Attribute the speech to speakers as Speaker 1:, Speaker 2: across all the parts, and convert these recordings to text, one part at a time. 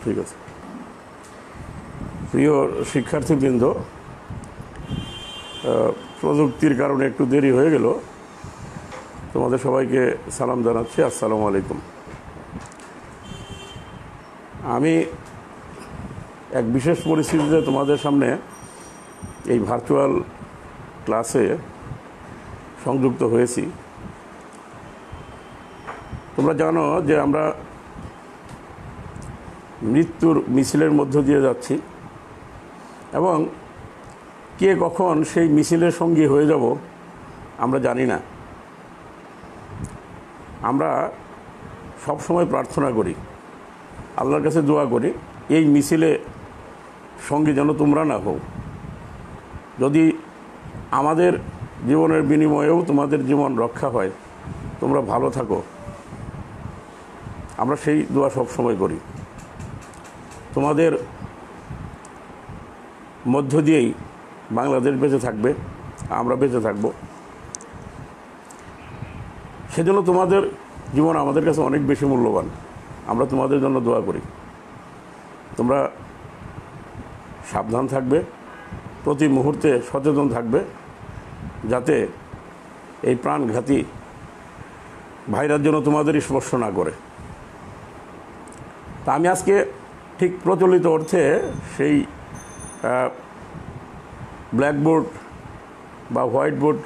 Speaker 1: ঠিক আছে। প্রিয় শিক্ষার্থীবৃন্দ, প্রযুক্তির কারণে একটু দেরি হয়ে গেল। তোমাদের সবাইকে সালাম জানাচ্ছি, আসসালামু আলাইকুম। আমি এক বিশেষ পরিস্থিতিতে তোমাদের সামনে এই ভার্চুয়াল ক্লাসে সংযুক্ত হয়েছি। তোমরা জানো যে আমরা মৃত্যুর মিছিলের মধ্য দিয়ে যাচ্ছি এবং কে কখন সেই মিছিলের সঙ্গী হয়ে যাব আমরা জানি না। আমরা সব সময় প্রার্থনা করি, আল্লাহর কাছে দোয়া করি, এই মিছিলে সঙ্গী যেন তোমরা না হও। যদি আমাদের জীবনের বিনিময়েও তোমাদের জীবন রক্ষা হয়, তোমরা ভালো থাকো, আমরা সেই দোয়া সব সময় করি। তোমাদের মধ্য দিয়েই বাংলাদেশ বেঁচে থাকবে, আমরা বেঁচে থাকব। সেজন্য তোমাদের জীবন আমাদের কাছে অনেক বেশি মূল্যবান। আমরা তোমাদের জন্য দোয়া করি। তোমরা সাবধান থাকবে, প্রতি মুহূর্তে সচেতন থাকবে, যাতে এই প্রাণঘাতী ভাইরাস যেন তোমাদের স্পর্শ না করে। তা আমি আজকে ঠিক প্রচলিত অর্থে সেই ব্ল্যাকবোর্ড বা হোয়াইট বোর্ড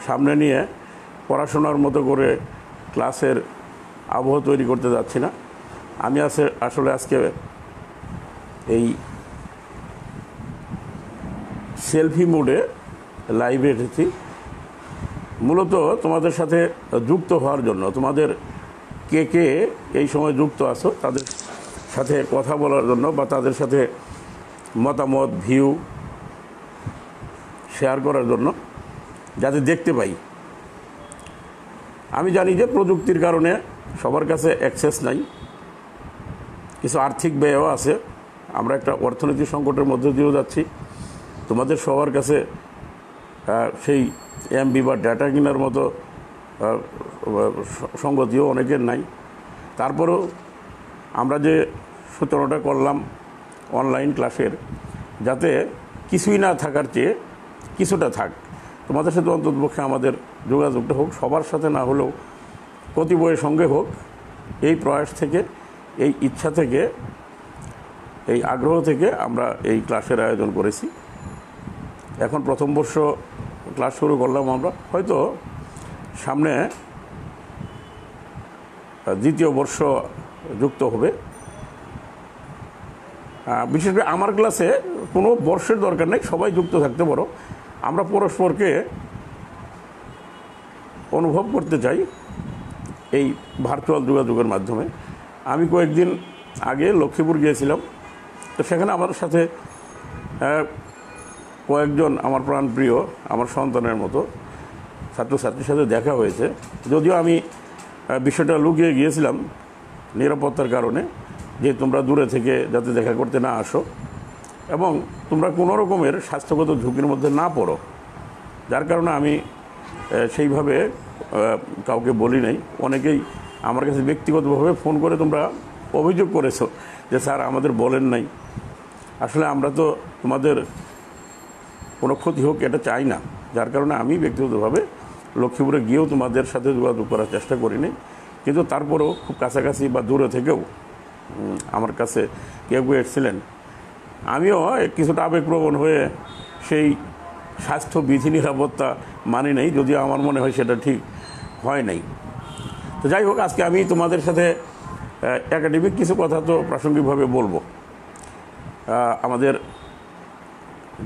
Speaker 1: সামনে নিয়ে পড়াশোনার মতো করে ক্লাসের আবহ তৈরি করতে যাচ্ছি না। আমি আসলে আজকে এই সেলফি মোডে লাইভে এসেছি, মূলত তোমাদের সাথে যুক্ত হওয়ার জন্য। তোমাদের কে কে এই সময় যুক্ত আছো তাদের সাথে কথা বলার জন্য, বা তাদের সাথে মতামত, ভিউ শেয়ার করার জন্য, যাতে দেখতে পাই। আমি জানি যে প্রযুক্তির কারণে সবার কাছে অ্যাক্সেস নাই, কিছু আর্থিক ব্যয়ও আছে। আমরা একটা অর্থনৈতিক সংকটের মধ্যে দিয়েও যাচ্ছি। তোমাদের সবার কাছে সেই এমবি বা ডাটা কেনার মতো সঙ্গতিও অনেকের নাই। তারপরেও আমরা যে সূচনাটা করলাম অনলাইন ক্লাসের, যাতে কিছুই না থাকার চেয়ে কিছুটা থাক, তোমাদের সাথে অন্ততপক্ষে আমাদের যোগাযোগটা হোক, সবার সাথে না হলেও কতিপয়ের সঙ্গে হোক। এই প্রয়াস থেকে, এই ইচ্ছা থেকে, এই আগ্রহ থেকে আমরা এই ক্লাসের আয়োজন করেছি। এখন প্রথম বর্ষ ক্লাস শুরু করলাম আমরা, হয়তো সামনে দ্বিতীয় বর্ষ যুক্ত হবে। বিশেষ করে আমার ক্লাসে কোনো বর্ষের দরকার নেই, সবাই যুক্ত থাকতে পারো। আমরা পরস্পরকে অনুভব করতে চাই এই ভার্চুয়াল যোগাযোগের মাধ্যমে। আমি কয়েকদিন আগে লক্ষ্মীপুর গিয়েছিলাম, তো সেখানে আমার সাথে কয়েকজন আমার প্রাণপ্রিয়, আমার সন্তানের মতো ছাত্রছাত্রীর সাথে দেখা হয়েছে। যদিও আমি বিষয়টা লুকিয়ে গিয়েছিলাম নিরাপত্তার কারণে, যে তোমরা দূরে থেকে যাতে দেখা করতে না আসো এবং তোমরা কোনো রকমের স্বাস্থ্যগত ঝুঁকির মধ্যে না পড়ো, যার কারণে আমি সেইভাবে কাউকে বলি নাই। অনেকেই আমার কাছে ব্যক্তিগতভাবে ফোন করে তোমরা অভিযোগ করেছো যে স্যার আমাদের বলেন নাই। আসলে আমরা তো তোমাদের কোনো ক্ষতি হোক এটা চাই না, যার কারণে আমি ব্যক্তিগতভাবে লক্ষ্মীপুরে গিয়েও তোমাদের সাথে যোগাযোগ করার চেষ্টা করিনি। কিন্তু তারপরেও খুব কাছাকাছি বা দূরে থেকেও আমার কাছে কেউ এসেছিলেন। আমিও কিছুটা আবেগপ্রবণ হয়ে সেই স্বাস্থ্য বিধি নিরাপত্তা মানি নাই, যদিও আমার মনে হয় সেটা ঠিক হয় নাই। তো যাই হোক, আজকে আমি তোমাদের সাথে একাডেমিক কিছু কথা তো প্রাসঙ্গিকভাবে বলবো। আমাদের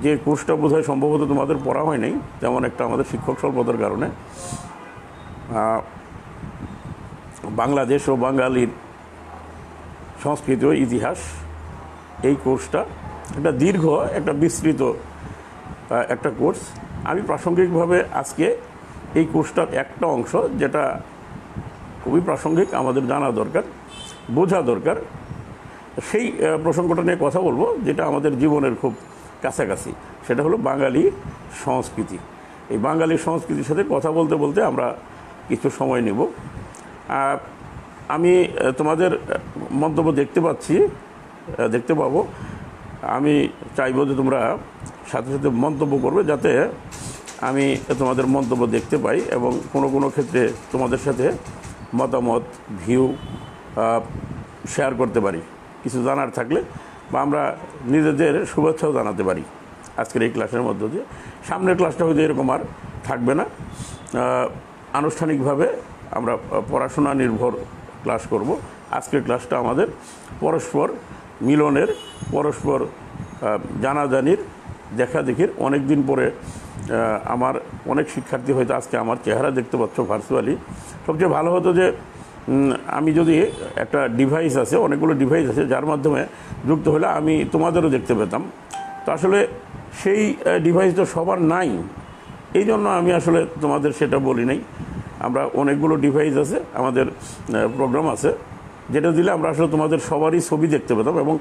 Speaker 1: যে কোর্সটা বোধহয় সম্ভবত তোমাদের পড়া হয় নাই, তেমন একটা আমাদের শিক্ষক স্বল্পতার কারণে, বাংলাদেশ ও বাঙালির সংস্কৃতি ও ইতিহাস, এই কোর্সটা একটা দীর্ঘ, একটা বিস্তৃত একটা কোর্স। আমি প্রাসঙ্গিকভাবে আজকে এই কোর্সটার একটা অংশ, যেটা খুবই প্রাসঙ্গিক, আমাদের জানা দরকার, বোঝা দরকার, সেই প্রসঙ্গটা নিয়ে কথা বলবো, যেটা আমাদের জীবনের খুব কাছাকাছি। সেটা হলো বাঙালি সংস্কৃতি। এই বাঙালি সংস্কৃতির সাথে কথা বলতে বলতে আমরা কিছু সময় নেব। আমি তোমাদের মন্তব্য দেখতে পাচ্ছি দেখতে পাবো। আমি চাইবো যে তোমরা সাথে সাথে মন্তব্য করবে, যাতে আমি তোমাদের মন্তব্য দেখতে পাই এবং কোনো কোনো ক্ষেত্রে তোমাদের সাথে মতামত, ভিউ শেয়ার করতে পারি। কিছু জানার থাকলে বা আমরা নিজেদের শুভেচ্ছাও জানাতে পারি আজকের এই ক্লাসের মধ্য দিয়ে। সামনের ক্লাসটা হয়তো এরকম আর থাকবে না, আনুষ্ঠানিকভাবে আমরা পড়াশোনা নির্ভর ক্লাস করব। আজকের ক্লাসটা আমাদের পরস্পর মিলনের, পরস্পর জানাজানির, দেখাদেখির। অনেক দিন পরে আমার অনেক শিক্ষার্থী হয়তো আজকে আমার চেহারা দেখতে পাচ্ছ ভার্চুয়ালি। সবচেয়ে ভালো হতো যে আমি যদি একটা ডিভাইস আছে, অনেকগুলো ডিভাইস আছে যার মাধ্যমে যুক্ত হলে আমি তোমাদেরও দেখতে পেতাম। তো আসলে সেই ডিভাইস তো সবার নাই, এই জন্য আমি আসলে তোমাদের সেটা বলি নাই। আমরা অনেকগুলো ডিভাইস আছে, আমাদের প্রোগ্রাম আছে, যেটা দিলে আমরা আসলে তোমাদের সবারই ছবি দেখতে পেতাম এবং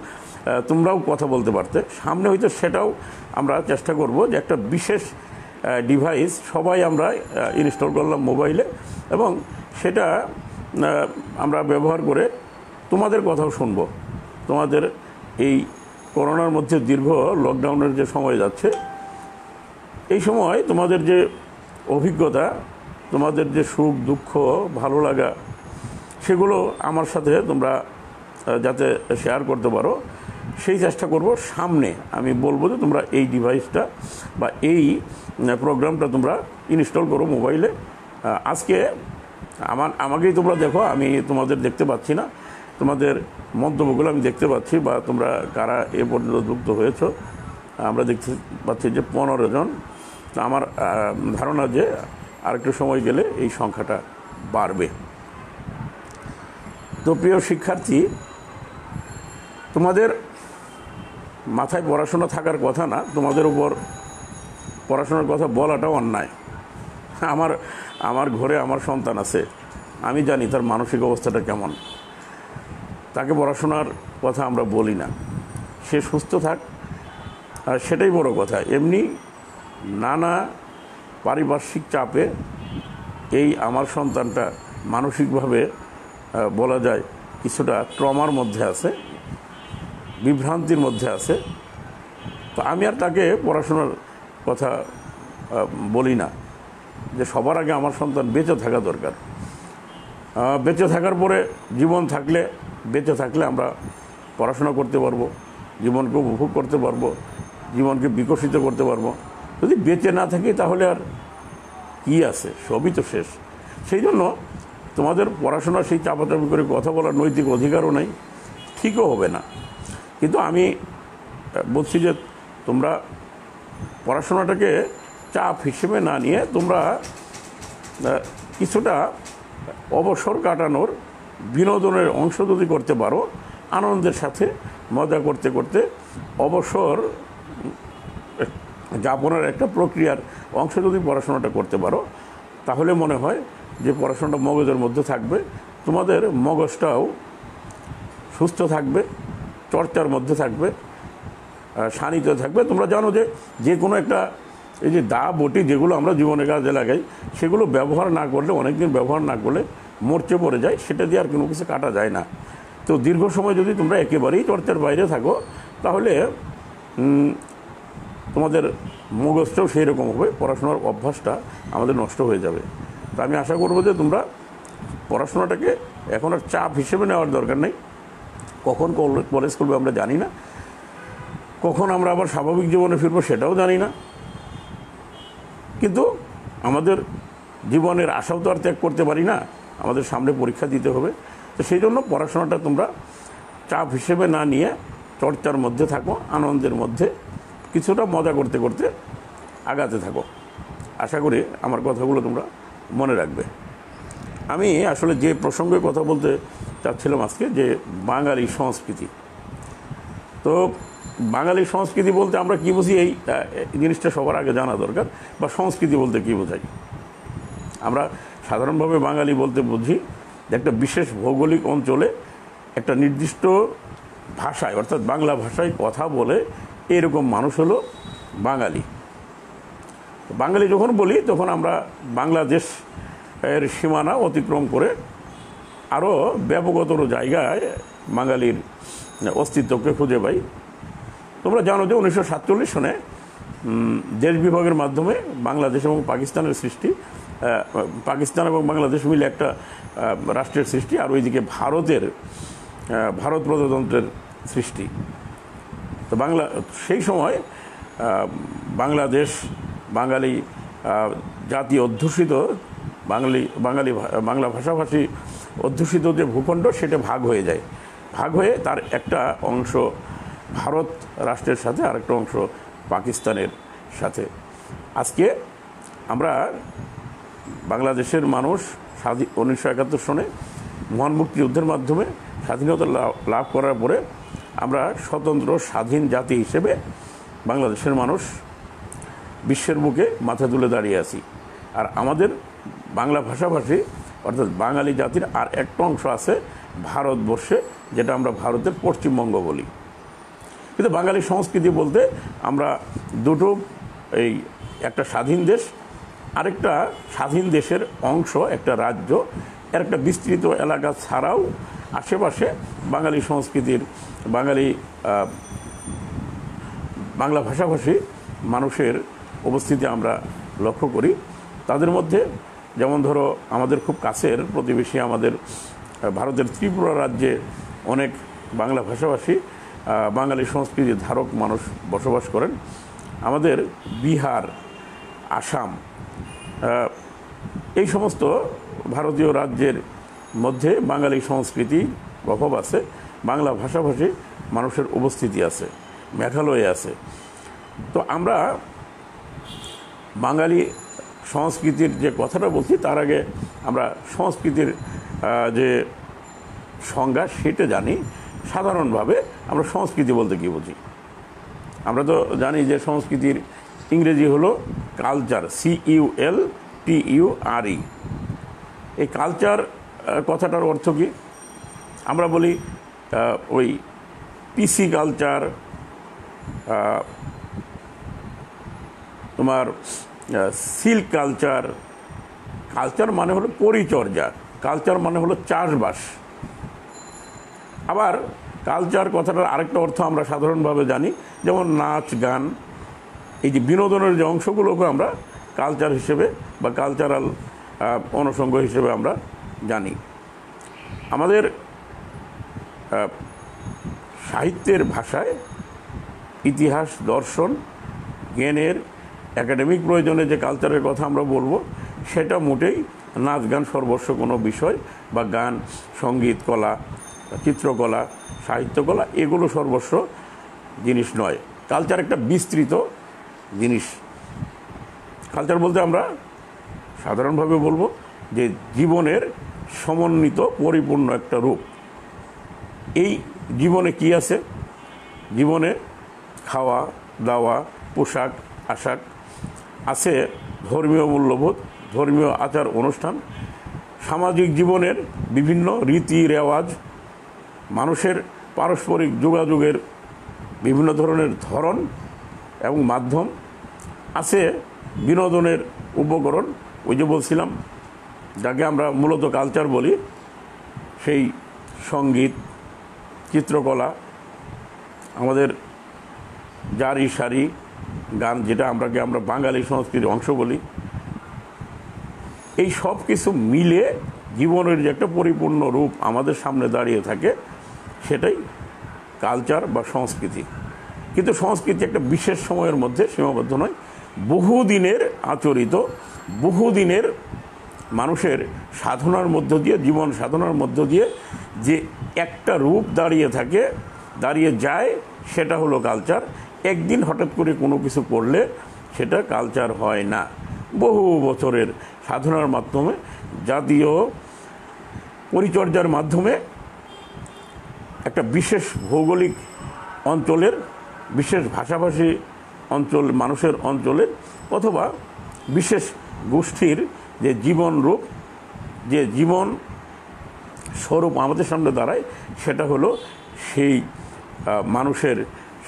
Speaker 1: তোমরাও কথা বলতে পারতে। সামনে হয়তো সেটাও আমরা চেষ্টা করব যে একটা বিশেষ ডিভাইস সবাই আমরা ইনস্টল করলাম মোবাইলে এবং সেটা আমরা ব্যবহার করে তোমাদের কথাও শুনব। তোমাদের এই করোনার মধ্যে দীর্ঘ লকডাউনের যে সময় যাচ্ছে, এই সময় তোমাদের যে অভিজ্ঞতা, তোমাদের যে সুখ দুঃখ ভালো লাগা, সেগুলো আমার সাথে তোমরা যাতে শেয়ার করতে পারো সেই চেষ্টা করব। সামনে আমি বলবো যে তোমরা এই ডিভাইসটা বা এই প্রোগ্রামটা তোমরা ইনস্টল করো মোবাইলে। আজকে আমাকেই তোমরা দেখো, আমি তোমাদের দেখতে পাচ্ছি না, তোমাদের মন্তব্যগুলো আমি দেখতে পাচ্ছি বা তোমরা কারা এ পর্যন্ত যুক্ত হয়েছ আমরা দেখতে পাচ্ছি যে 15 জন। আমার ধারণা যে আরেকটু সময় গেলে এই সংখ্যাটা বাড়বে। তো প্রিয় শিক্ষার্থী, তোমাদের মাথায় পড়াশোনা থাকার কথা না, তোমাদের উপর পড়াশোনার কথা বলাটাও অন্যায়। আমার ঘরে আমার সন্তান আছে, আমি জানি তার মানসিক অবস্থাটা কেমন। তাকে পড়াশোনার কথা আমরা বলি না, সে সুস্থ থাক, আর সেটাই বড় কথা। এমনি নানা পারিপার্শ্বিক চাপে এই আমার সন্তানটা মানসিকভাবে বলা যায় কিছুটা ট্রমার মধ্যে আছে, বিভ্রান্তির মধ্যে আছে। তো আমি আর তাকে পড়াশোনার কথা বলি না, যে সবার আগে আমার সন্তান বেঁচে থাকা দরকার। বেঁচে থাকার পরে জীবন থাকলে, বেঁচে থাকলে আমরা পড়াশোনা করতে পারবো, জীবনকে উপভোগ করতে পারবো, জীবনকে বিকশিত করতে পারবো। যদি বেঁচে না থাকি তাহলে আর কি আছে, সবই তো শেষ। সেই জন্য তোমাদের পড়াশোনা সেই চাপাচাপি করে কথা বলার নৈতিক অধিকারও নাই, ঠিকও হবে না। কিন্তু আমি বলছি যে তোমরা পড়াশোনাটাকে চাপ হিসেবে না নিয়ে তোমরা কিছুটা অবসর কাটানোর, বিনোদনের অংশ যদি করতে পারো, আনন্দের সাথে মজা করতে করতে অবসর যাপনের একটা প্রক্রিয়ার অংশ যদি পড়াশোনাটা করতে পারো, তাহলে মনে হয় যে পড়াশোনাটা মগজের মধ্যে থাকবে, তোমাদের মগজটাও সুস্থ থাকবে, চর্চার মধ্যে থাকবে, শানিত থাকবে। তোমরা জানো যে যে কোনো একটা এই যে দা বটি যেগুলো আমরা জীবনে কাজে লাগাই, সেগুলো ব্যবহার না করলে, অনেকদিন ব্যবহার না করলে মরচে পড়ে যায়, সেটা দিয়ে আর কোনো কিছু কাটা যায় না। তো দীর্ঘ সময় যদি তোমরা একেবারেই চর্চার বাইরে থাকো, তাহলে তোমাদের মগজটাও সেই রকম হবে, পড়াশোনার অভ্যাসটা আমাদের নষ্ট হয়ে যাবে। তো আমি আশা করবো যে তোমরা পড়াশোনাটাকে এখন আর চাপ হিসেবে নেওয়ার দরকার নেই। কখন কলেজ করবে আমরা জানি না, কখন আমরা আবার স্বাভাবিক জীবনে ফিরবো সেটাও জানি না, কিন্তু আমাদের জীবনের আশাও তো আর ত্যাগ করতে পারি না, আমাদের সামনে পরীক্ষা দিতে হবে। তো সেই জন্য পড়াশোনাটা তোমরা চাপ হিসেবে না নিয়ে চর্চার মধ্যে থাকো, আনন্দের মধ্যে কিছুটা মজা করতে করতে আগাতে থাকো। আশা করি আমার কথাগুলো তোমরা মনে রাখবে। আমি আসলে যে প্রসঙ্গে কথা বলতে চাচ্ছিলাম আজকে, যে বাঙালি সংস্কৃতি। তো বাঙালি সংস্কৃতি বলতে আমরা কী বুঝি, এই জিনিসটা সবার আগে জানা দরকার। বা সংস্কৃতি বলতে কী বোঝাই? আমরা সাধারণভাবে বাঙালি বলতে বুঝি যে একটা বিশেষ ভৌগোলিক অঞ্চলে একটা নির্দিষ্ট ভাষায়, অর্থাৎ বাংলা ভাষায় কথা বলে এরকম মানুষ হলো বাঙালি। বাঙালি যখন বলি তখন আমরা বাংলাদেশ এর সীমানা অতিক্রম করে আরও ব্যাপকতর জায়গায় বাঙালির অস্তিত্বকে খুঁজে পাই। তোমরা জানো যে 1947 সনে দেশ বিভাগের মাধ্যমে বাংলাদেশ এবং পাকিস্তানের সৃষ্টি, পাকিস্তান এবং বাংলাদেশ মিলে একটা রাষ্ট্রের সৃষ্টি, আর ওইদিকে ভারত প্রজাতন্ত্রের সৃষ্টি। তো সেই সময় বাংলাদেশ বাঙালি জাতি অধ্যুষিত বাংলা ভাষাভাষী অধ্যুষিত যে ভূখণ্ড, সেটা ভাগ হয়ে যায়। ভাগ হয়ে তার একটা অংশ ভারত রাষ্ট্রের সাথে, আরেকটা অংশ পাকিস্তানের সাথে। আজকে আমরা বাংলাদেশের মানুষ 1971 সনে মহান মুক্তিযুদ্ধের মাধ্যমে স্বাধীনতা লাভ করার পরে আমরা স্বতন্ত্র স্বাধীন জাতি হিসেবে বাংলাদেশের মানুষ বিশ্বের বুকে মাথা তুলে দাঁড়িয়ে আছি। আর আমাদের বাংলা ভাষাভাষী অর্থাৎ বাঙালি জাতির আর একটা অংশ আছে ভারতবর্ষে, যেটা আমরা ভারতের পশ্চিমবঙ্গ বলি। কিন্তু বাঙালি সংস্কৃতি বলতে আমরা দুটো, এই একটা স্বাধীন দেশ, আরেকটা স্বাধীন দেশের অংশ, একটা রাজ্য, এর একটা বিস্তৃত এলাকা ছাড়াও আশেপাশে বাঙালি সংস্কৃতির বাংলা ভাষাভাষী মানুষের উপস্থিতি আমরা লক্ষ্য করি। তাদের মধ্যে যেমন ধরো আমাদের খুব কাছের প্রতিবেশী, আমাদের ভারতের ত্রিপুরা রাজ্যে অনেক বাংলা ভাষাভাষী বাঙালি সংস্কৃতির ধারক মানুষ বসবাস করেন। আমাদের বিহার, আসাম, এই সমস্ত ভারতীয় রাজ্যের মধ্যে বাঙালি সংস্কৃতি প্রভাব আছে, বাংলা ভাষাভাষী মানুষের উপস্থিতি আছে, মেঘালয়ে আছে। তো আমরা বাঙালি সংস্কৃতির যে কথাটা বলছি, তার আগে আমরা সংস্কৃতির যে সংজ্ঞা সেটা জানি। সাধারণভাবে আমরা সংস্কৃতি বলতে কী বুঝি? আমরা তো জানি যে সংস্কৃতির ইংরেজি হলো কালচার, CULTURE। এই কালচার কথাটার অর্থ কি? আমরা বলি ওই PC কালচার, তোমার সিল্ক কালচার। কালচার মানে হলো পরিচর্যা, কালচার মানে হলো চাষবাস। আবার কালচার কথাটার আরেকটা অর্থ আমরা সাধারণভাবে জানি, যেমন নাচ, গান, এই যে বিনোদনের যে অংশগুলোকে আমরা কালচার হিসেবে বা কালচারাল অনুষঙ্গ হিসেবে আমরা জানি। আমাদের সাহিত্যের ভাষায় ইতিহাস, দর্শন, জ্ঞানের একাডেমিক প্রয়োজনে যে কালচারের কথা আমরা বলবো, সেটা মোটেই নাচ গান সর্বস্ব কোনো বিষয়, বা গান, সঙ্গীত, কলা, চিত্রকলা, সাহিত্যকলা এগুলো সর্বস্ব জিনিস নয়। কালচার একটা বিস্তৃত জিনিস। কালচার বলতে আমরা সাধারণভাবে বলবো যে জীবনের সমন্বিত পরিপূর্ণ একটা রূপ। এই জীবনে কি আছে? জীবনে খাওয়া দাওয়া, পোশাক আশাক আছে, ধর্মীয় মূল্যবোধ, ধর্মীয় আচার অনুষ্ঠান, সামাজিক জীবনের বিভিন্ন রীতি রেওয়াজ, মানুষের পারস্পরিক যোগাযোগের বিভিন্ন ধরনের ধরন এবং মাধ্যম আছে, বিনোদনের উপকরণ, ওই যে বলছিলাম যাকে আমরা মূলত কালচার বলি, সেই সঙ্গীত, চিত্রকলা, আমাদের জারি সারি গান, যেটা আমরা বাঙালি সংস্কৃতির অংশ বলি। এই সব কিছু মিলে জীবনের যে একটা পরিপূর্ণ রূপ আমাদের সামনে দাঁড়িয়ে থাকে, সেটাই কালচার বা সংস্কৃতি। কিন্তু সংস্কৃতি একটা বিশেষ সময়ের মধ্যে সীমাবদ্ধ নয়, বহুদিনের আচরিত, বহুদিনের মানুষের সাধনার মধ্য দিয়ে, জীবন সাধনার মধ্য দিয়ে যে একটা রূপ দাঁড়িয়ে যায়, সেটা হলো কালচার। একদিন হঠাৎ করে কোনো কিছু করলে সেটা কালচার হয় না। বহু বছরের সাধনার মাধ্যমে, জাতীয় পরিচর্যার মাধ্যমে একটা বিশেষ ভৌগোলিক অঞ্চলের, বিশেষ ভাষাভাষী অঞ্চল, মানুষের অঞ্চলের, অথবা বিশেষ গোষ্ঠীর যে জীবন রূপ, যে জীবন স্বরূপ আমাদের সামনে দাঁড়ায়, সেটা হলো সেই মানুষের,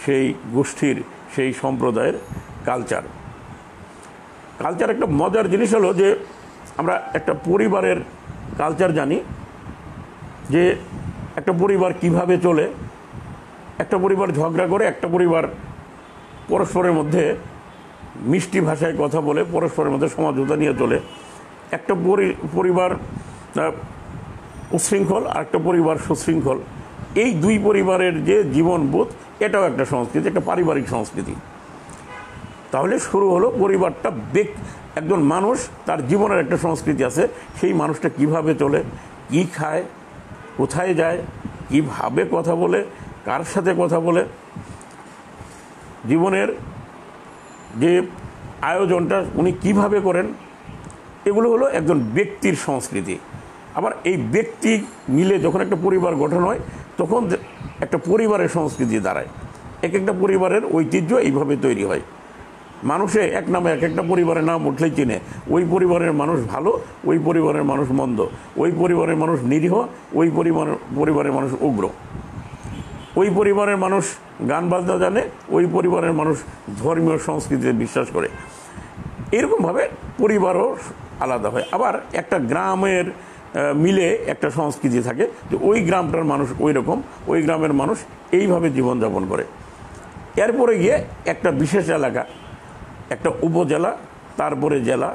Speaker 1: সেই গোষ্ঠীর, সেই সম্প্রদায়ের কালচার। কালচার একটা মজার জিনিস হলো যে আমরা একটা পরিবারের কালচার জানি, যে একটা পরিবার কিভাবে চলে, একটা পরিবার ঝগড়া করে, একটা পরিবার পরস্পরের মধ্যে মিষ্টি ভাষায় কথা বলে পরস্পরের মধ্যে সমঝোতা নিয়ে চলে। একটা পরিবার উচ্ছৃঙ্খল আর একটা পরিবার সুশৃঙ্খল। এই দুই পরিবারের যে জীবনবোধ, এটাও একটা সংস্কৃতি, একটা পারিবারিক সংস্কৃতি। তাহলে শুরু হলো পরিবারটা একজন মানুষ, তার জীবনের একটা সংস্কৃতি আছে। সেই মানুষটা কিভাবে চলে, কি খায়, কোথায় যায়, কিভাবে কথা বলে, কার সাথে কথা বলে, জীবনের যে আয়োজনটা উনি কিভাবে করেন, এগুলো হলো একজন ব্যক্তির সংস্কৃতি। আবার এই ব্যক্তি মিলে যখন একটা পরিবার গঠন হয়, তখন একটা পরিবারের সংস্কৃতি দাঁড়ায়। এক একটা পরিবারের ঐতিহ্য এইভাবে তৈরি হয়। মানুষে এক নামে এক একটা পরিবারের নাম উঠলেই চিনে, ওই পরিবারের মানুষ ভালো, ওই পরিবারের মানুষ মন্দ, ওই পরিবারের মানুষ নিরীহ, ওই পরিবারের মানুষ উগ্র, ওই পরিবারের মানুষ গান বাজনা জানে, ওই পরিবারের মানুষ ধর্মীয় সংস্কৃতিতে বিশ্বাস করে। এরকমভাবে পরিবারও আলাদা হয়। আবার একটা গ্রামের মিলে একটা সংস্কৃতি থাকে, যে ওই গ্রামটার মানুষ ওই রকম, ওই গ্রামের মানুষ এইভাবে জীবনযাপন করে। এরপরে গিয়ে একটা বিশেষ এলাকা, একটা উপজেলা, তারপরে জেলা,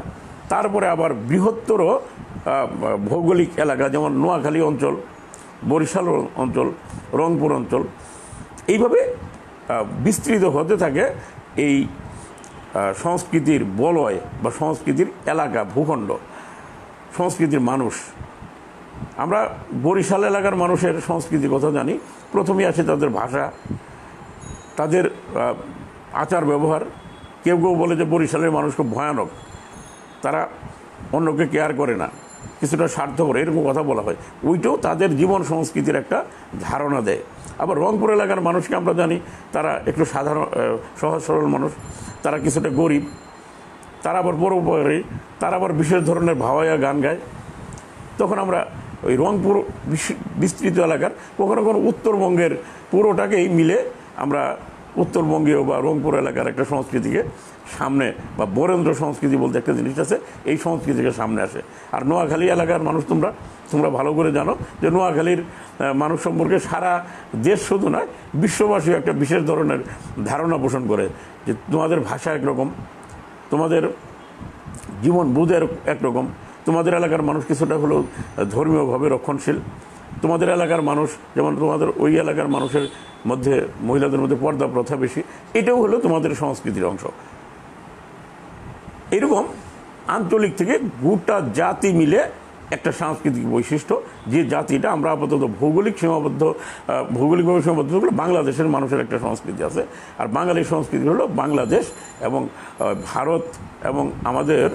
Speaker 1: তারপরে আবার বৃহত্তর ভৌগোলিক এলাকা, যেমন নোয়াখালী অঞ্চল, বরিশাল অঞ্চল, রংপুর অঞ্চল, এইভাবে বিস্তৃত হতে থাকে এই সংস্কৃতির বলয় বা সংস্কৃতির এলাকা, ভূখণ্ড, সংস্কৃতির মানুষ। আমরা বরিশাল এলাকার মানুষের সংস্কৃতির কথা জানি। প্রথমেই আসে তাদের ভাষা, তাদের আচার ব্যবহার। কেউ কেউ বলে যে বরিশালের মানুষ খুব ভয়ানক, তারা অন্যকে কেয়ার করে না, কিছুটা স্বার্থপর, এরকম কথা বলা হয়। ওইটাও তাদের জীবন সংস্কৃতির একটা ধারণা দেয়। আবার রংপুর এলাকার মানুষকে আমরা জানি, তারা একটু সাধারণ সহজ সরল মানুষ, তারা কিছুটা গরিব, তারা আবার পরোপকারী, তারা আবার বিশেষ ধরনের ভাওয়াইয়া গান গায়। তখন আমরা ওই রংপুর বিস্তৃত এলাকার কখনো কখনো উত্তরবঙ্গের পুরোটাকেই মিলে আমরা উত্তরবঙ্গীয় বা রংপুর এলাকার একটা সংস্কৃতিকে সামনে, বা বরেন্দ্র সংস্কৃতি বলতে একটা জিনিস আছে, এই সংস্কৃতিকে সামনে আসে। আর নোয়াখালী এলাকার মানুষ তোমরা ভালো করে জানো যে নোয়াখালীর মানুষ সম্পর্কে সারা দেশ শুধু নয়, বিশ্ববাসী একটা বিশেষ ধরনের ধারণা পোষণ করে, যে তোমাদের ভাষা একরকম, তোমাদের জীবন বোধের একরকম, তোমাদের এলাকার মানুষ কিছুটা হলেও ধর্মীয়ভাবে রক্ষণশীল, তোমাদের এলাকার মানুষ, যেমন তোমাদের ওই এলাকার মানুষের মধ্যে মহিলাদের মধ্যে পর্দা প্রথা বেশি, এটাও হলো তোমাদের সংস্কৃতির অংশ। এরকম আঞ্চলিক থেকে গোটা জাতি মিলে একটা সাংস্কৃতিক বৈশিষ্ট্য, যে জাতিটা আমরা আপাতত ভৌগোলিকভাবে সীমাবদ্ধ হলো বাংলাদেশের মানুষের একটা সংস্কৃতি আছে। আর বাঙালির সংস্কৃতি হলো বাংলাদেশ এবং ভারত এবং আমাদের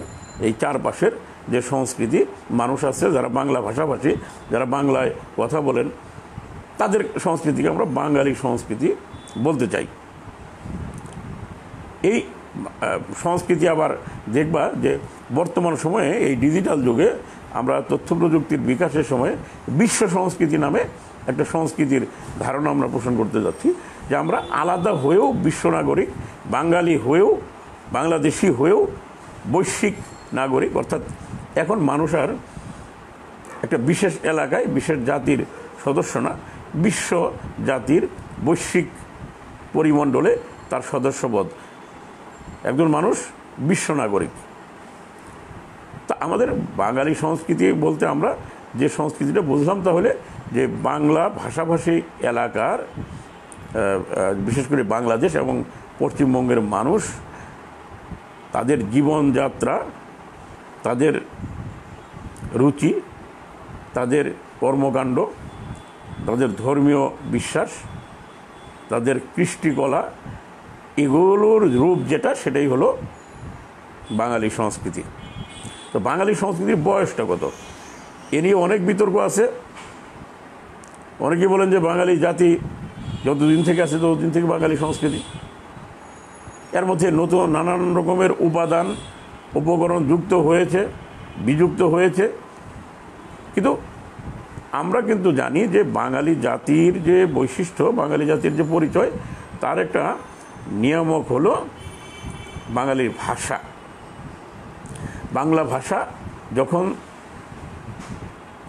Speaker 1: এই চারপাশের যে সংস্কৃতি মানুষ আছে, যারা বাংলা ভাষাভাষী, যারা বাংলায় কথা বলেন, তাদের সংস্কৃতিকে আমরা বাঙালি সংস্কৃতি বলতে চাই। এই সংস্কৃতি আবার দেখবা যে বর্তমান সময়ে এই ডিজিটাল যুগে আমরা তথ্য প্রযুক্তির বিকাশের সময়ে বিশ্ব সংস্কৃতি নামে একটা সংস্কৃতির ধারণা আমরা পোষণ করতে যাচ্ছি, যে আমরা আলাদা হয়েও বিশ্ব নাগরিক, বাঙালি হয়েও, বাংলাদেশি হয়েও বৈশ্বিক নাগরিক। অর্থাৎ এখন মানুষ আর একটা বিশেষ এলাকায় বিশেষ জাতির সদস্য না, বিশ্ব জাতির বৈশ্বিক পরিমণ্ডলে তার সদস্যবোধ, একজন মানুষ বিশ্ব নাগরিক। তা আমাদের বাঙালি সংস্কৃতি বলতে আমরা যে সংস্কৃতিটা বুঝলাম, তাহলে যে বাংলা ভাষাভাষী এলাকার, বিশেষ করে বাংলাদেশ এবং পশ্চিমবঙ্গের মানুষ, তাদের জীবনযাত্রা, তাদের রুচি, তাদের কর্মকাণ্ড, তাদের ধর্মীয় বিশ্বাস, তাদের কৃষ্টিকলা, এগুলোর রূপ যেটা, সেটাই হলো বাঙালি সংস্কৃতি। তো বাঙালি সংস্কৃতির বয়সটা কত, এ নিয়ে অনেক বিতর্ক আছে। অনেকেই বলেন যে বাঙালি জাতি যতদিন থেকে আছে ততদিন থেকে বাঙালি সংস্কৃতি। এর মধ্যে নতুন নানান রকমের উপাদান উপকরণ যুক্ত হয়েছে, বিযুক্ত হয়েছে, কিন্তু আমরা কিন্তু জানি যে বাঙালি জাতির যে বৈশিষ্ট্য, বাঙালি জাতির যে পরিচয়, তার একটা নিয়ামক হলো বাঙালির ভাষা। বাংলা ভাষা যখন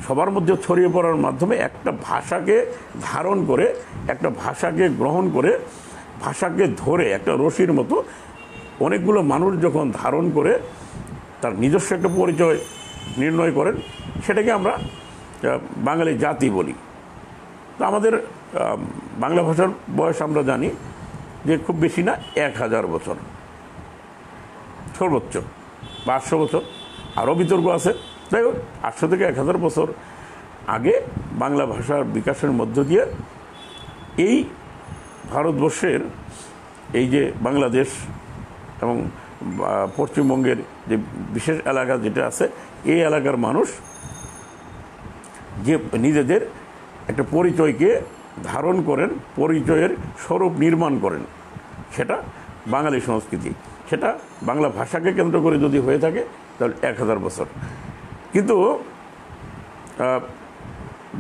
Speaker 1: সবার মধ্যে ছড়িয়ে পড়ার মাধ্যমে একটা ভাষাকে ধারণ করে, একটা ভাষাকে গ্রহণ করে, ভাষাকে ধরে একটা রশির মতো অনেকগুলো মানুষ যখন ধারণ করে তার নিজস্ব একটা পরিচয় নির্ণয় করেন, সেটাকে আমরা বাঙালি জাতি বলি। তো আমাদের বাংলা ভাষার বয়স আমরা জানি যে খুব বেশি না 1000 বছর সর্বোচ্চ, বা 800 বছর, আরও বিতর্ক আছে। যাই হোক, 800 থেকে 1000 বছর আগে বাংলা ভাষার বিকাশের মধ্য দিয়ে এই ভারতবর্ষের এই যে বাংলাদেশ এবং পশ্চিমবঙ্গের যে বিশেষ এলাকা যেটা আছে, এই এলাকার মানুষ যে নিজেদের একটা পরিচয়কে ধারণ করেন, পরিচয়ের স্বরূপ নির্মাণ করেন, সেটা বাঙালি সংস্কৃতি। সেটা বাংলা ভাষাকে কেন্দ্র করে যদি হয়ে থাকে তাহলে 1000 বছর। কিন্তু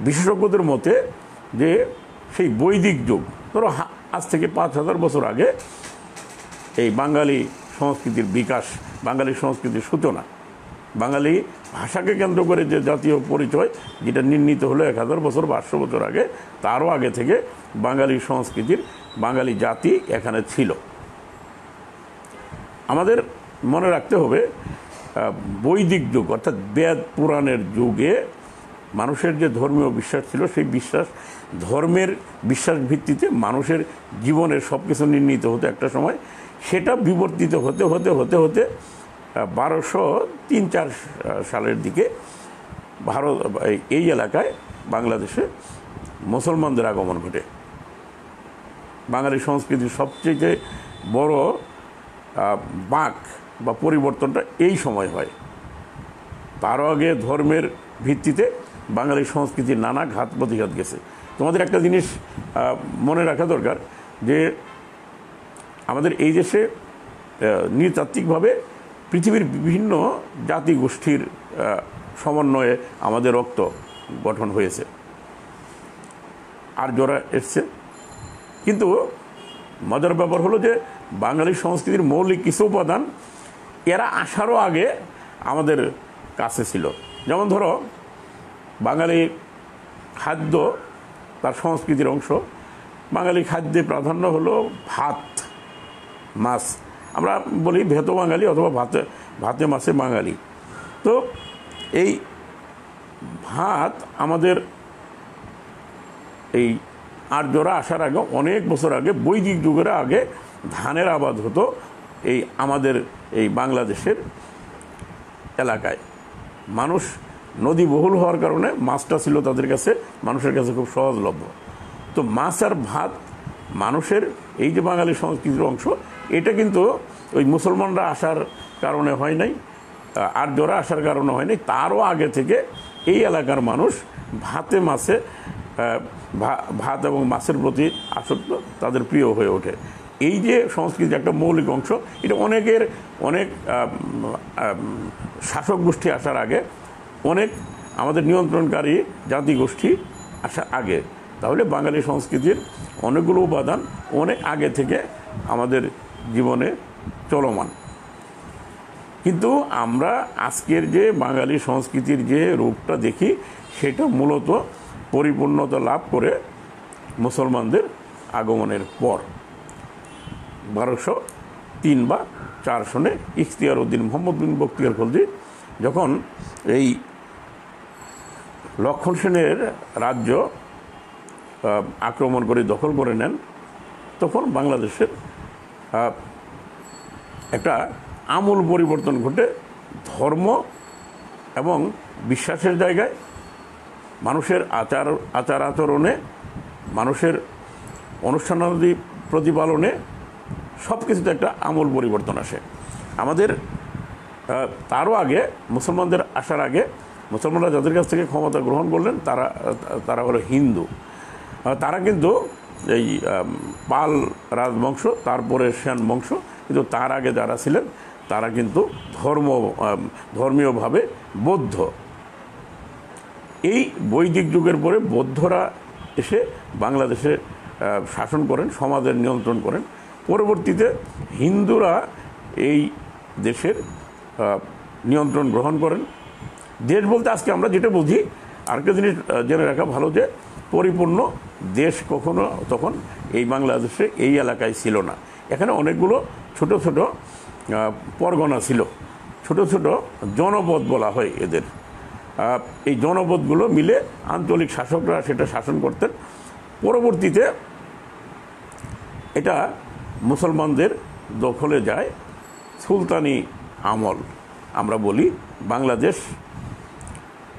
Speaker 1: বিশেষজ্ঞদের মতে যে সেই বৈদিক যুগ, ধরো আজ থেকে 5000 বছর আগে এই বাঙালি সংস্কৃতির বিকাশ, বাঙালি সংস্কৃতির সূচনা, বাঙালি ভাষাকে কেন্দ্র করে যে জাতীয় পরিচয় যেটা নির্ণীত হলো 1000 বছর বা 800 বছর আগে, তারও আগে থেকে বাঙালি সংস্কৃতির, বাঙালি জাতি এখানে ছিল। আমাদের মনে রাখতে হবে বৈদিক যুগ অর্থাৎ বেদ পুরাণের যুগে মানুষের যে ধর্মীয় বিশ্বাস ছিল, সেই বিশ্বাস, ধর্মের বিশ্বাস ভিত্তিতে মানুষের জীবনের সব কিছু নির্ণীত হতো একটা সময়। সেটা বিবর্তিত হতে হতে হতে হতে 1203-4 সালের দিকে ভারত, এই এলাকায় বাংলাদেশে মুসলমানদের আগমন ঘটে। বাঙালি সংস্কৃতির সবচেয়ে বড় বাঁক বা পরিবর্তনটা এই সময় হয়। তারও আগে ধর্মের ভিত্তিতে বাঙালি সংস্কৃতির নানা ঘাত প্রতিঘাত গেছে। তোমাদের একটা জিনিস মনে রাখা দরকার যে আমাদের এই দেশে নৃতাত্ত্বিকভাবে পৃথিবীর বিভিন্ন জাতি গোষ্ঠীর সমন্বয়ে আমাদের রক্ত গঠন হয়েছে, আর্যরা এসছে। কিন্তু মজার ব্যাপার হলো যে বাঙালি সংস্কৃতির মৌলিক কিছু উপাদান এরা আসারও আগে আমাদের কাছে ছিল। যেমন ধরো, বাঙালি খাদ্য তার সংস্কৃতির অংশ। বাঙালি খাদ্যে প্রাধান্য হলো ভাত, মাছ। আমরা বলি ভেতো বাঙালি অথবা ভাতে মাছে বাঙালি। তো এই ভাত আমাদের এই আর্যরা আসার আগে, অনেক বছর আগে, বৈদিক যুগের আগে ধানের আবাদ হতো এই আমাদের এই বাংলাদেশের এলাকায়। মানুষ নদী বহুল হওয়ার কারণে মাছটা ছিল তাদের কাছে, মানুষের কাছে খুব সহজলভ্য। তো মাছ আর ভাত মানুষের এই যে বাঙালি সংস্কৃতির অংশ, এটা কিন্তু ওই মুসলমানরা আসার কারণে হয় নাই, আর্যরা আসার কারণে হয় নাই, তারও আগে থেকে এই এলাকার মানুষ ভাতে মাছে, ভাত এবং মাছের প্রতি আসক্ত, তাদের প্রিয় হয়ে ওঠে। এই যে সংস্কৃতির একটা মৌলিক অংশ, এটা অনেক শাসক গোষ্ঠী আসার আগে, অনেক আমাদের নিয়ন্ত্রণকারী জাতিগোষ্ঠী আসার আগে। তাহলে বাঙালি সংস্কৃতির অনেকগুলো উপাদান অনেক আগে থেকে আমাদের জীবনে চলমান। কিন্তু আমরা আজকের যে বাঙালি সংস্কৃতির যে রূপটা দেখি, সেটা মূলত পরিপূর্ণতা লাভ করে মুসলমানদের আগমনের পর 1203 বা 4 সনে ইখতিয়ার উদ্দিন মোহাম্মদ বিন বখতিয়ার খলজি যখন এই লক্ষণ সেনের রাজ্য আক্রমণ করে দখল করে নেন, তখন বাংলাদেশের একটা আমূল পরিবর্তন ঘটে। ধর্ম এবং বিশ্বাসের জায়গায়, মানুষের আচার আচরণে, মানুষের অনুষ্ঠানাদি প্রতিপালনে, সব কিছুতে একটা আমূল পরিবর্তন আসে। আমাদের তারও আগে, মুসলমানদের আসার আগে, মুসলমানরা যাদের কাছ থেকে ক্ষমতা গ্রহণ করলেন তারা হলো হিন্দু। তারা কিন্তু এই পাল রাজবংশ, তারপরে সেন বংশ, কিন্তু তার আগে যারা ছিলেন তারা কিন্তু ধর্মীয়ভাবে বৌদ্ধ। এই বৈদিক যুগের পরে বৌদ্ধরা এসে বাংলাদেশে শাসন করেন, সমাজের নিয়ন্ত্রণ করেন। পরবর্তীতে হিন্দুরা এই দেশের নিয়ন্ত্রণ গ্রহণ করেন। দেশ বলতে আজকে আমরা যেটা বুঝি, আরেকটা জিনিস জেনে রাখা ভালো যে পরিপূর্ণ দেশ কখনো তখন এই বাংলাদেশে এই এলাকায় ছিল না। এখানে অনেকগুলো ছোট ছোট পরগনা ছিল, ছোট ছোট জনপদ বলা হয় এদের। এই জনপদগুলো মিলে আঞ্চলিক শাসকরা সেটা শাসন করতেন। পরবর্তীতে এটা মুসলমানদের দখলে যায় সুলতানি আমল। আমরা বলি বাংলাদেশ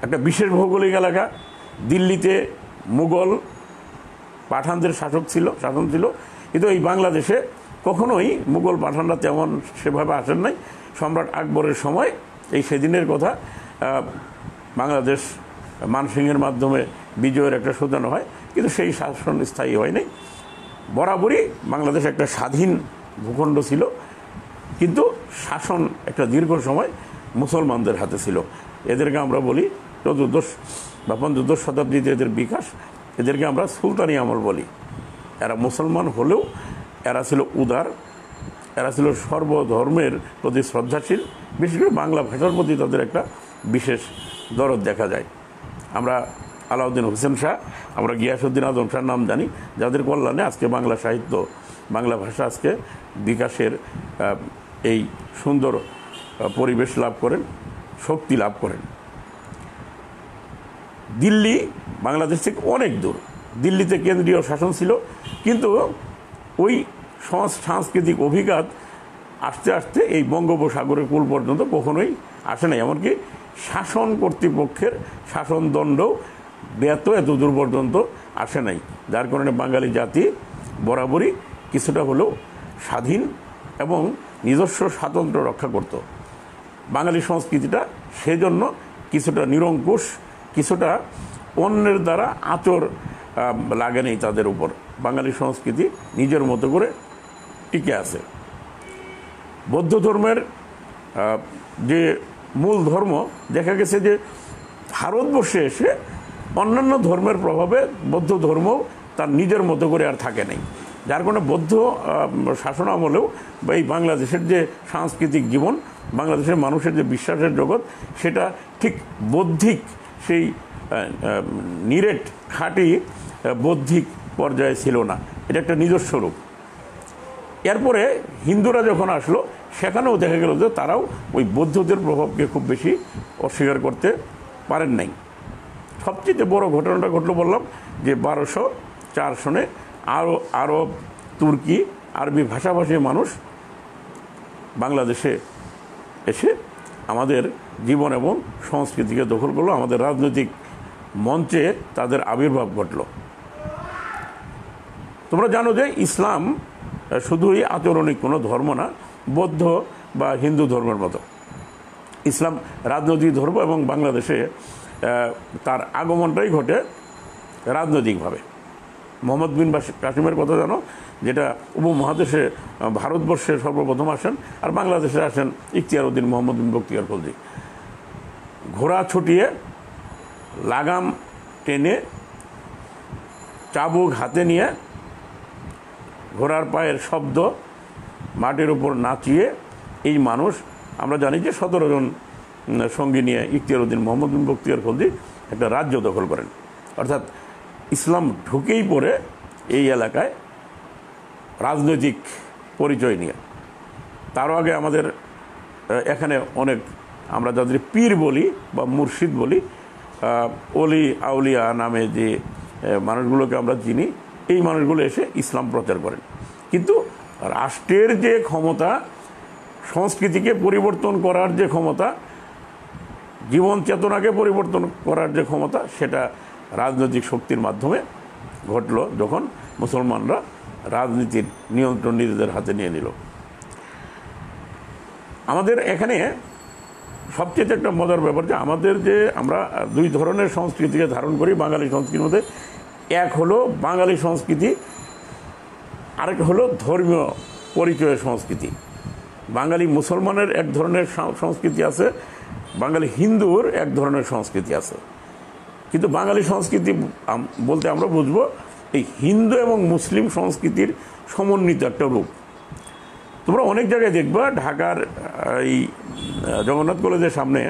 Speaker 1: একটা বিশেষ ভৌগোলিক এলাকা। দিল্লিতে মুঘল পাঠানদের শাসন ছিল, কিন্তু এই বাংলাদেশে কখনোই মুঘল পাঠানরা তেমন সেভাবে আসেন নাই। সম্রাট আকবরের সময় এই সেদিনের কথা, বাংলাদেশ মানসিংহের মাধ্যমে বিজয়ের একটা সূচনা হয়, কিন্তু সেই শাসন স্থায়ী হয় নাই। বরাবরই বাংলাদেশ একটা স্বাধীন ভূখণ্ড ছিল, কিন্তু শাসন একটা দীর্ঘ সময় মুসলমানদের হাতে ছিল। এদেরকে আমরা বলি চতুর্দশ বা পঞ্চদশ শতাব্দীতে এদের বিকাশ, এদেরকে আমরা সুলতানি আমল বলি। এরা মুসলমান হলেও এরা ছিল উদার, এরা ছিল সর্বধর্মের প্রতি শ্রদ্ধাশীল, বিশেষ করে বাংলা ভাষার প্রতি তাদের একটা বিশেষ দরদ দেখা যায়। আমরা আলাউদ্দিন হোসেন শাহ, আমরা গিয়াসউদ্দিন আজম শাহর নাম জানি, যাদের কল্যাণে আজকে বাংলা সাহিত্য, বাংলা ভাষা আজকে বিকাশের এই সুন্দর পরিবেশ লাভ করেন, শক্তি লাভ করেন। দিল্লি বাংলাদেশ থেকে অনেক দূর, দিল্লিতে কেন্দ্রীয় শাসন ছিল, কিন্তু ওই সাংস্কৃতিক অভিঘাত আস্তে আস্তে এই বঙ্গোপসাগরের কূল পর্যন্ত কখনোই আসে নাই। এমনকি শাসন কর্তৃপক্ষের শাসনদণ্ডও এত দূর পর্যন্ত আসে নাই, যার কারণে বাঙালি জাতি বরাবরই কিছুটা হলেও স্বাধীন এবং নিজস্ব স্বাতন্ত্র্য রক্ষা করত। বাঙালি সংস্কৃতিটা সেজন্য কিছুটা নিরঙ্কুশ, কিছুটা অন্যের দ্বারা আঁচড় লাগে নেই তাদের উপর। বাঙালি সংস্কৃতি নিজের মতো করে টিকে আছে। বৌদ্ধ ধর্মের যে মূল ধর্ম, দেখা গেছে যে ভারতবর্ষে এসে অন্যান্য ধর্মের প্রভাবে বৌদ্ধ ধর্ম তার নিজের মতো করে আর থাকে নাই, যার কারণে বৌদ্ধ শাসন আমলেও বা এই বাংলাদেশের যে সাংস্কৃতিক জীবন, বাংলাদেশের মানুষের যে বিশ্বাসের জগৎ, সেটা ঠিক বৌদ্ধিক সেই নিরেট খাঁটি বৌদ্ধিক পর্যায়ে ছিল না, এটা একটা নিজস্ব রূপ। এরপরে হিন্দুরা যখন আসলো, সেখানেও দেখা গেল যে তারাও ওই বৌদ্ধদের প্রভাবকে খুব বেশি অস্বীকার করতে পারেন নাই। সবচেয়ে বড় ঘটনাটা ঘটলো বললাম যে 1204 সনে আরব, তুর্কি, আরবি ভাষাভাষী মানুষ বাংলাদেশে এসে আমাদের জীবন এবং সংস্কৃতিকে দখল করলো, আমাদের রাজনৈতিক মঞ্চে তাদের আবির্ভাব ঘটল। তোমরা জানো যে ইসলাম শুধুই আচরণিক কোনো ধর্ম না, বৌদ্ধ বা হিন্দু ধর্মের মতো ইসলাম রাজনৈতিক ধর্ম, এবং বাংলাদেশে তার আগমনটাই ঘটে রাজনৈতিকভাবে। মোহাম্মদ বিন কাসিমের কথা জানো, যেটা উপমহাদেশে ভারতবর্ষে সর্বপ্রথম আসেন, আর বাংলাদেশে আসেন ইখতিয়ার উদ্দিন মোহাম্মদ বিন বখতিয়ার খলজি। ঘোড়া ছুটিয়ে, লাগাম টেনে, চাবুক হাতে নিয়ে, ঘোড়ার পায়ের শব্দ মাটির উপর নাচিয়ে এই মানুষ, আমরা জানি যে 17 জন সঙ্গী নিয়ে ইখতিয়ার উদ্দিন মোহাম্মদ বিন বখতিয়ার খলজি একটা রাজ্য দখল করেন। অর্থাৎ ইসলাম ঢুকেই পড়ে এই এলাকায় রাজনৈতিক পরিচয় নিয়ে। তারও আগে আমাদের এখানে অনেক, আমরা যাদের পীর বলি বা মুর্শিদ বলি, অলি আউলিয়া নামে যে মানুষগুলোকে আমরা চিনি, এই মানুষগুলো এসে ইসলাম প্রচার করেন। কিন্তু রাষ্ট্রের যে ক্ষমতা, সংস্কৃতিকে পরিবর্তন করার যে ক্ষমতা, জীবন চেতনাকে পরিবর্তন করার যে ক্ষমতা, সেটা রাজনৈতিক শক্তির মাধ্যমে ঘটল যখন মুসলমানরা রাজনীতির নিয়ন্ত্রণ নিজেদের হাতে নিয়ে নিল। আমাদের এখানে সবচেয়ে একটা মজার ব্যাপার যে আমাদের যে আমরা দুই ধরনের সংস্কৃতিকে ধারণ করি বাঙালি সংস্কৃতির মধ্যে, এক হলো বাঙালি সংস্কৃতি, আরেক হলো ধর্মীয় পরিচয়ের সংস্কৃতি। বাঙালি মুসলমানের এক ধরনের সংস্কৃতি আছে, বাঙালি হিন্দুর এক ধরনের সংস্কৃতি আছে। কিন্তু বাঙালি সংস্কৃতি বলতে আমরা বুঝবো এই হিন্দু এবং মুসলিম সংস্কৃতির সমন্বিত একটা রূপ। তোমরা অনেক জায়গায় দেখবা, ঢাকার এই জগন্নাথ কলেজের সামনে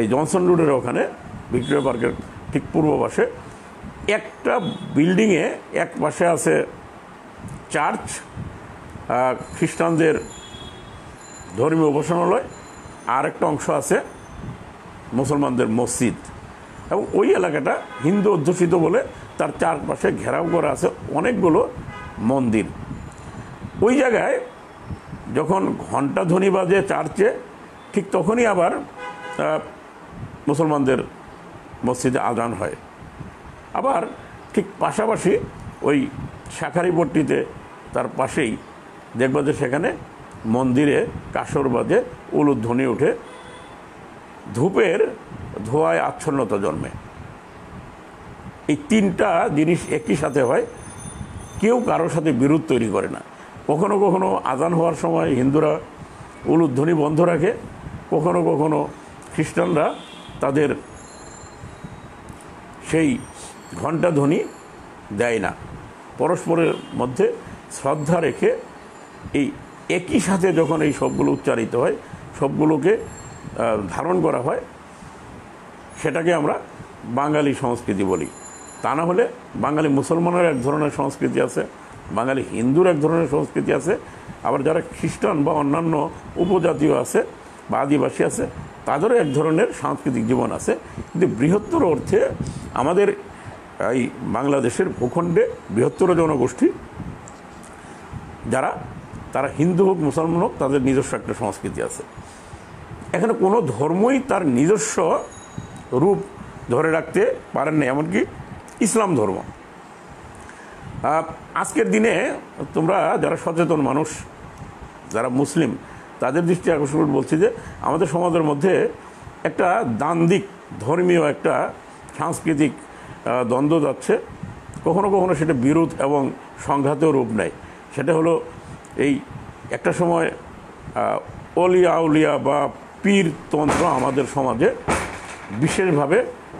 Speaker 1: এই জনসন রোডের ওখানে ভিক্টোরিয়া পার্কের ঠিক পূর্ব পাশে একটা বিল্ডিংয়ে এক পাশে আছে চার্চ, খ্রিস্টানদের ধর্মীয় উপাসনালয়, আর একটা অংশ আছে মুসলমানদের মসজিদ, এবং ওই এলাকাটা হিন্দু অধ্যুষিত বলে তার চারপাশে ঘেরাও করা আছে অনেকগুলো মন্দির। ওই জায়গায় যখন ঘণ্টা ধ্বনি বাজে চার্চে, ঠিক তখনই আবার মুসলমানদের মসজিদে আজান হয়। আবার ঠিক পাশাপাশি ওই শাঁখারীপট্টিতে তার পাশেই দেখবা যে সেখানে মন্দিরে কাসর বাজে, উলুধ্বনি ওঠে, ধূপের ধোঁয়ায় আচ্ছন্নতা জন্মে। এই তিনটা জিনিস একই সাথে হয়, কেউ কারোর সাথে বিরোধ তৈরি করে না। কখনো কখনো আজান হওয়ার সময় হিন্দুরা উলুধ্বনি বন্ধ রাখে, কখনো কখনো খ্রিস্টানরা তাদের সেই ঘণ্টা ধ্বনি দেয় না। পরস্পরের মধ্যে শ্রদ্ধা রেখে এই একই সাথে যখন এই সবগুলো উচ্চারিত হয়, সবগুলোকে ধারণ করা হয়, সেটাকে আমরা বাঙালি সংস্কৃতি বলি। তা না হলে বাঙালি মুসলমানের এক ধরনের সংস্কৃতি আছে, বাঙালি হিন্দুর এক ধরনের সংস্কৃতি আছে, আবার যারা খ্রিস্টান বা অন্যান্য উপজাতীয় আছে বা আদিবাসী আছে তাদেরও এক ধরনের সাংস্কৃতিক জীবন আছে। কিন্তু বৃহত্তর অর্থে আমাদের এই বাংলাদেশের ভূখণ্ডে বৃহত্তর জনগোষ্ঠী যারা, তারা হিন্দু হোক মুসলমান হোক, তাদের নিজস্ব একটা সংস্কৃতি আছে। এখানে কোনো ধর্মই তার নিজস্ব রূপ ধরে রাখতে পারেন না, এমনকি ইসলাম ধর্ম। আজকের দিনে তোমরা যারা সচেতন মানুষ, যারা মুসলিম, তাদের দৃষ্টি আকর্ষণ বলছি যে আমাদের সমাজের মধ্যে একটা দ্বান্দ্বিক ধর্মীয় একটা সাংস্কৃতিক দ্বন্দ্ব যাচ্ছে। কখনো কখনো সেটা বিরোধ এবং সংঘাতেও রূপ নেয়। সেটা হলো এই একটা সময় অলিয়া আউলিয়া বা পীরতন্ত্র আমাদের সমাজে বিশেষভাবে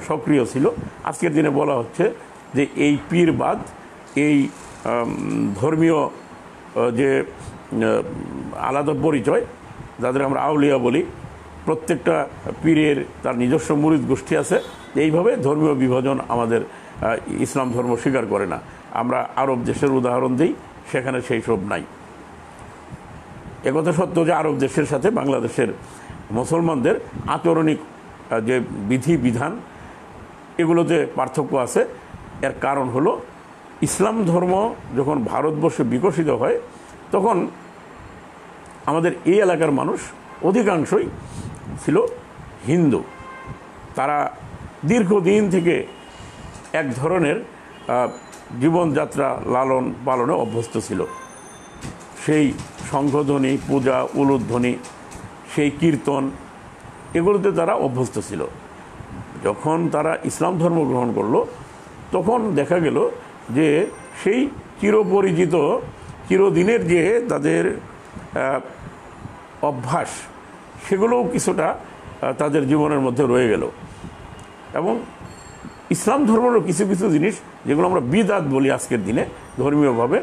Speaker 1: সক্রিয় ছিল। আজকের দিনে বলা হচ্ছে যে এই পীরবাদ, এই ধর্মীয় যে আলাদা পরিচয়, যাদের আমরা আউলিয়া বলি, প্রত্যেকটা পীরের তার নিজস্ব মুরিদ গোষ্ঠী আছে, এইভাবে ধর্মীয় বিভাজন আমাদের ইসলাম ধর্ম স্বীকার করে না। আমরা আরব দেশের উদাহরণ দিই, সেখানে সেই সব নাই। একথা সত্য যে আরব দেশের সাথে বাংলাদেশের মুসলমানদের আচরণিক যে বিধি বিধান, এগুলোতে পার্থক্য আছে। এর কারণ হলো ইসলাম ধর্ম যখন ভারতবর্ষে বিকশিত হয়, তখন আমাদের এই এলাকার মানুষ অধিকাংশই ছিল হিন্দু। তারা দীর্ঘদিন থেকে এক ধরনের জীবনযাত্রা লালন পালনে অভ্যস্ত ছিল। সেই শঙ্খধ্বনি, পূজা, উলুধ্বনি, সেই কীর্তন, এগুলোতে তারা অভ্যস্ত ছিল। যখন তারা ইসলাম ধর্ম গ্রহণ করলো, তখন দেখা গেল যে সেই চিরপরিচিত চিরদিনের যে তাদের অভ্যাস, সেগুলোও কিছুটা তাদের জীবনের মধ্যে রয়ে গেল। এবং ইসলাম ধর্মেরও কিছু কিছু জিনিস, যেগুলো আমরা বিদআত বলি আজকের দিনে ধর্মীয়ভাবে,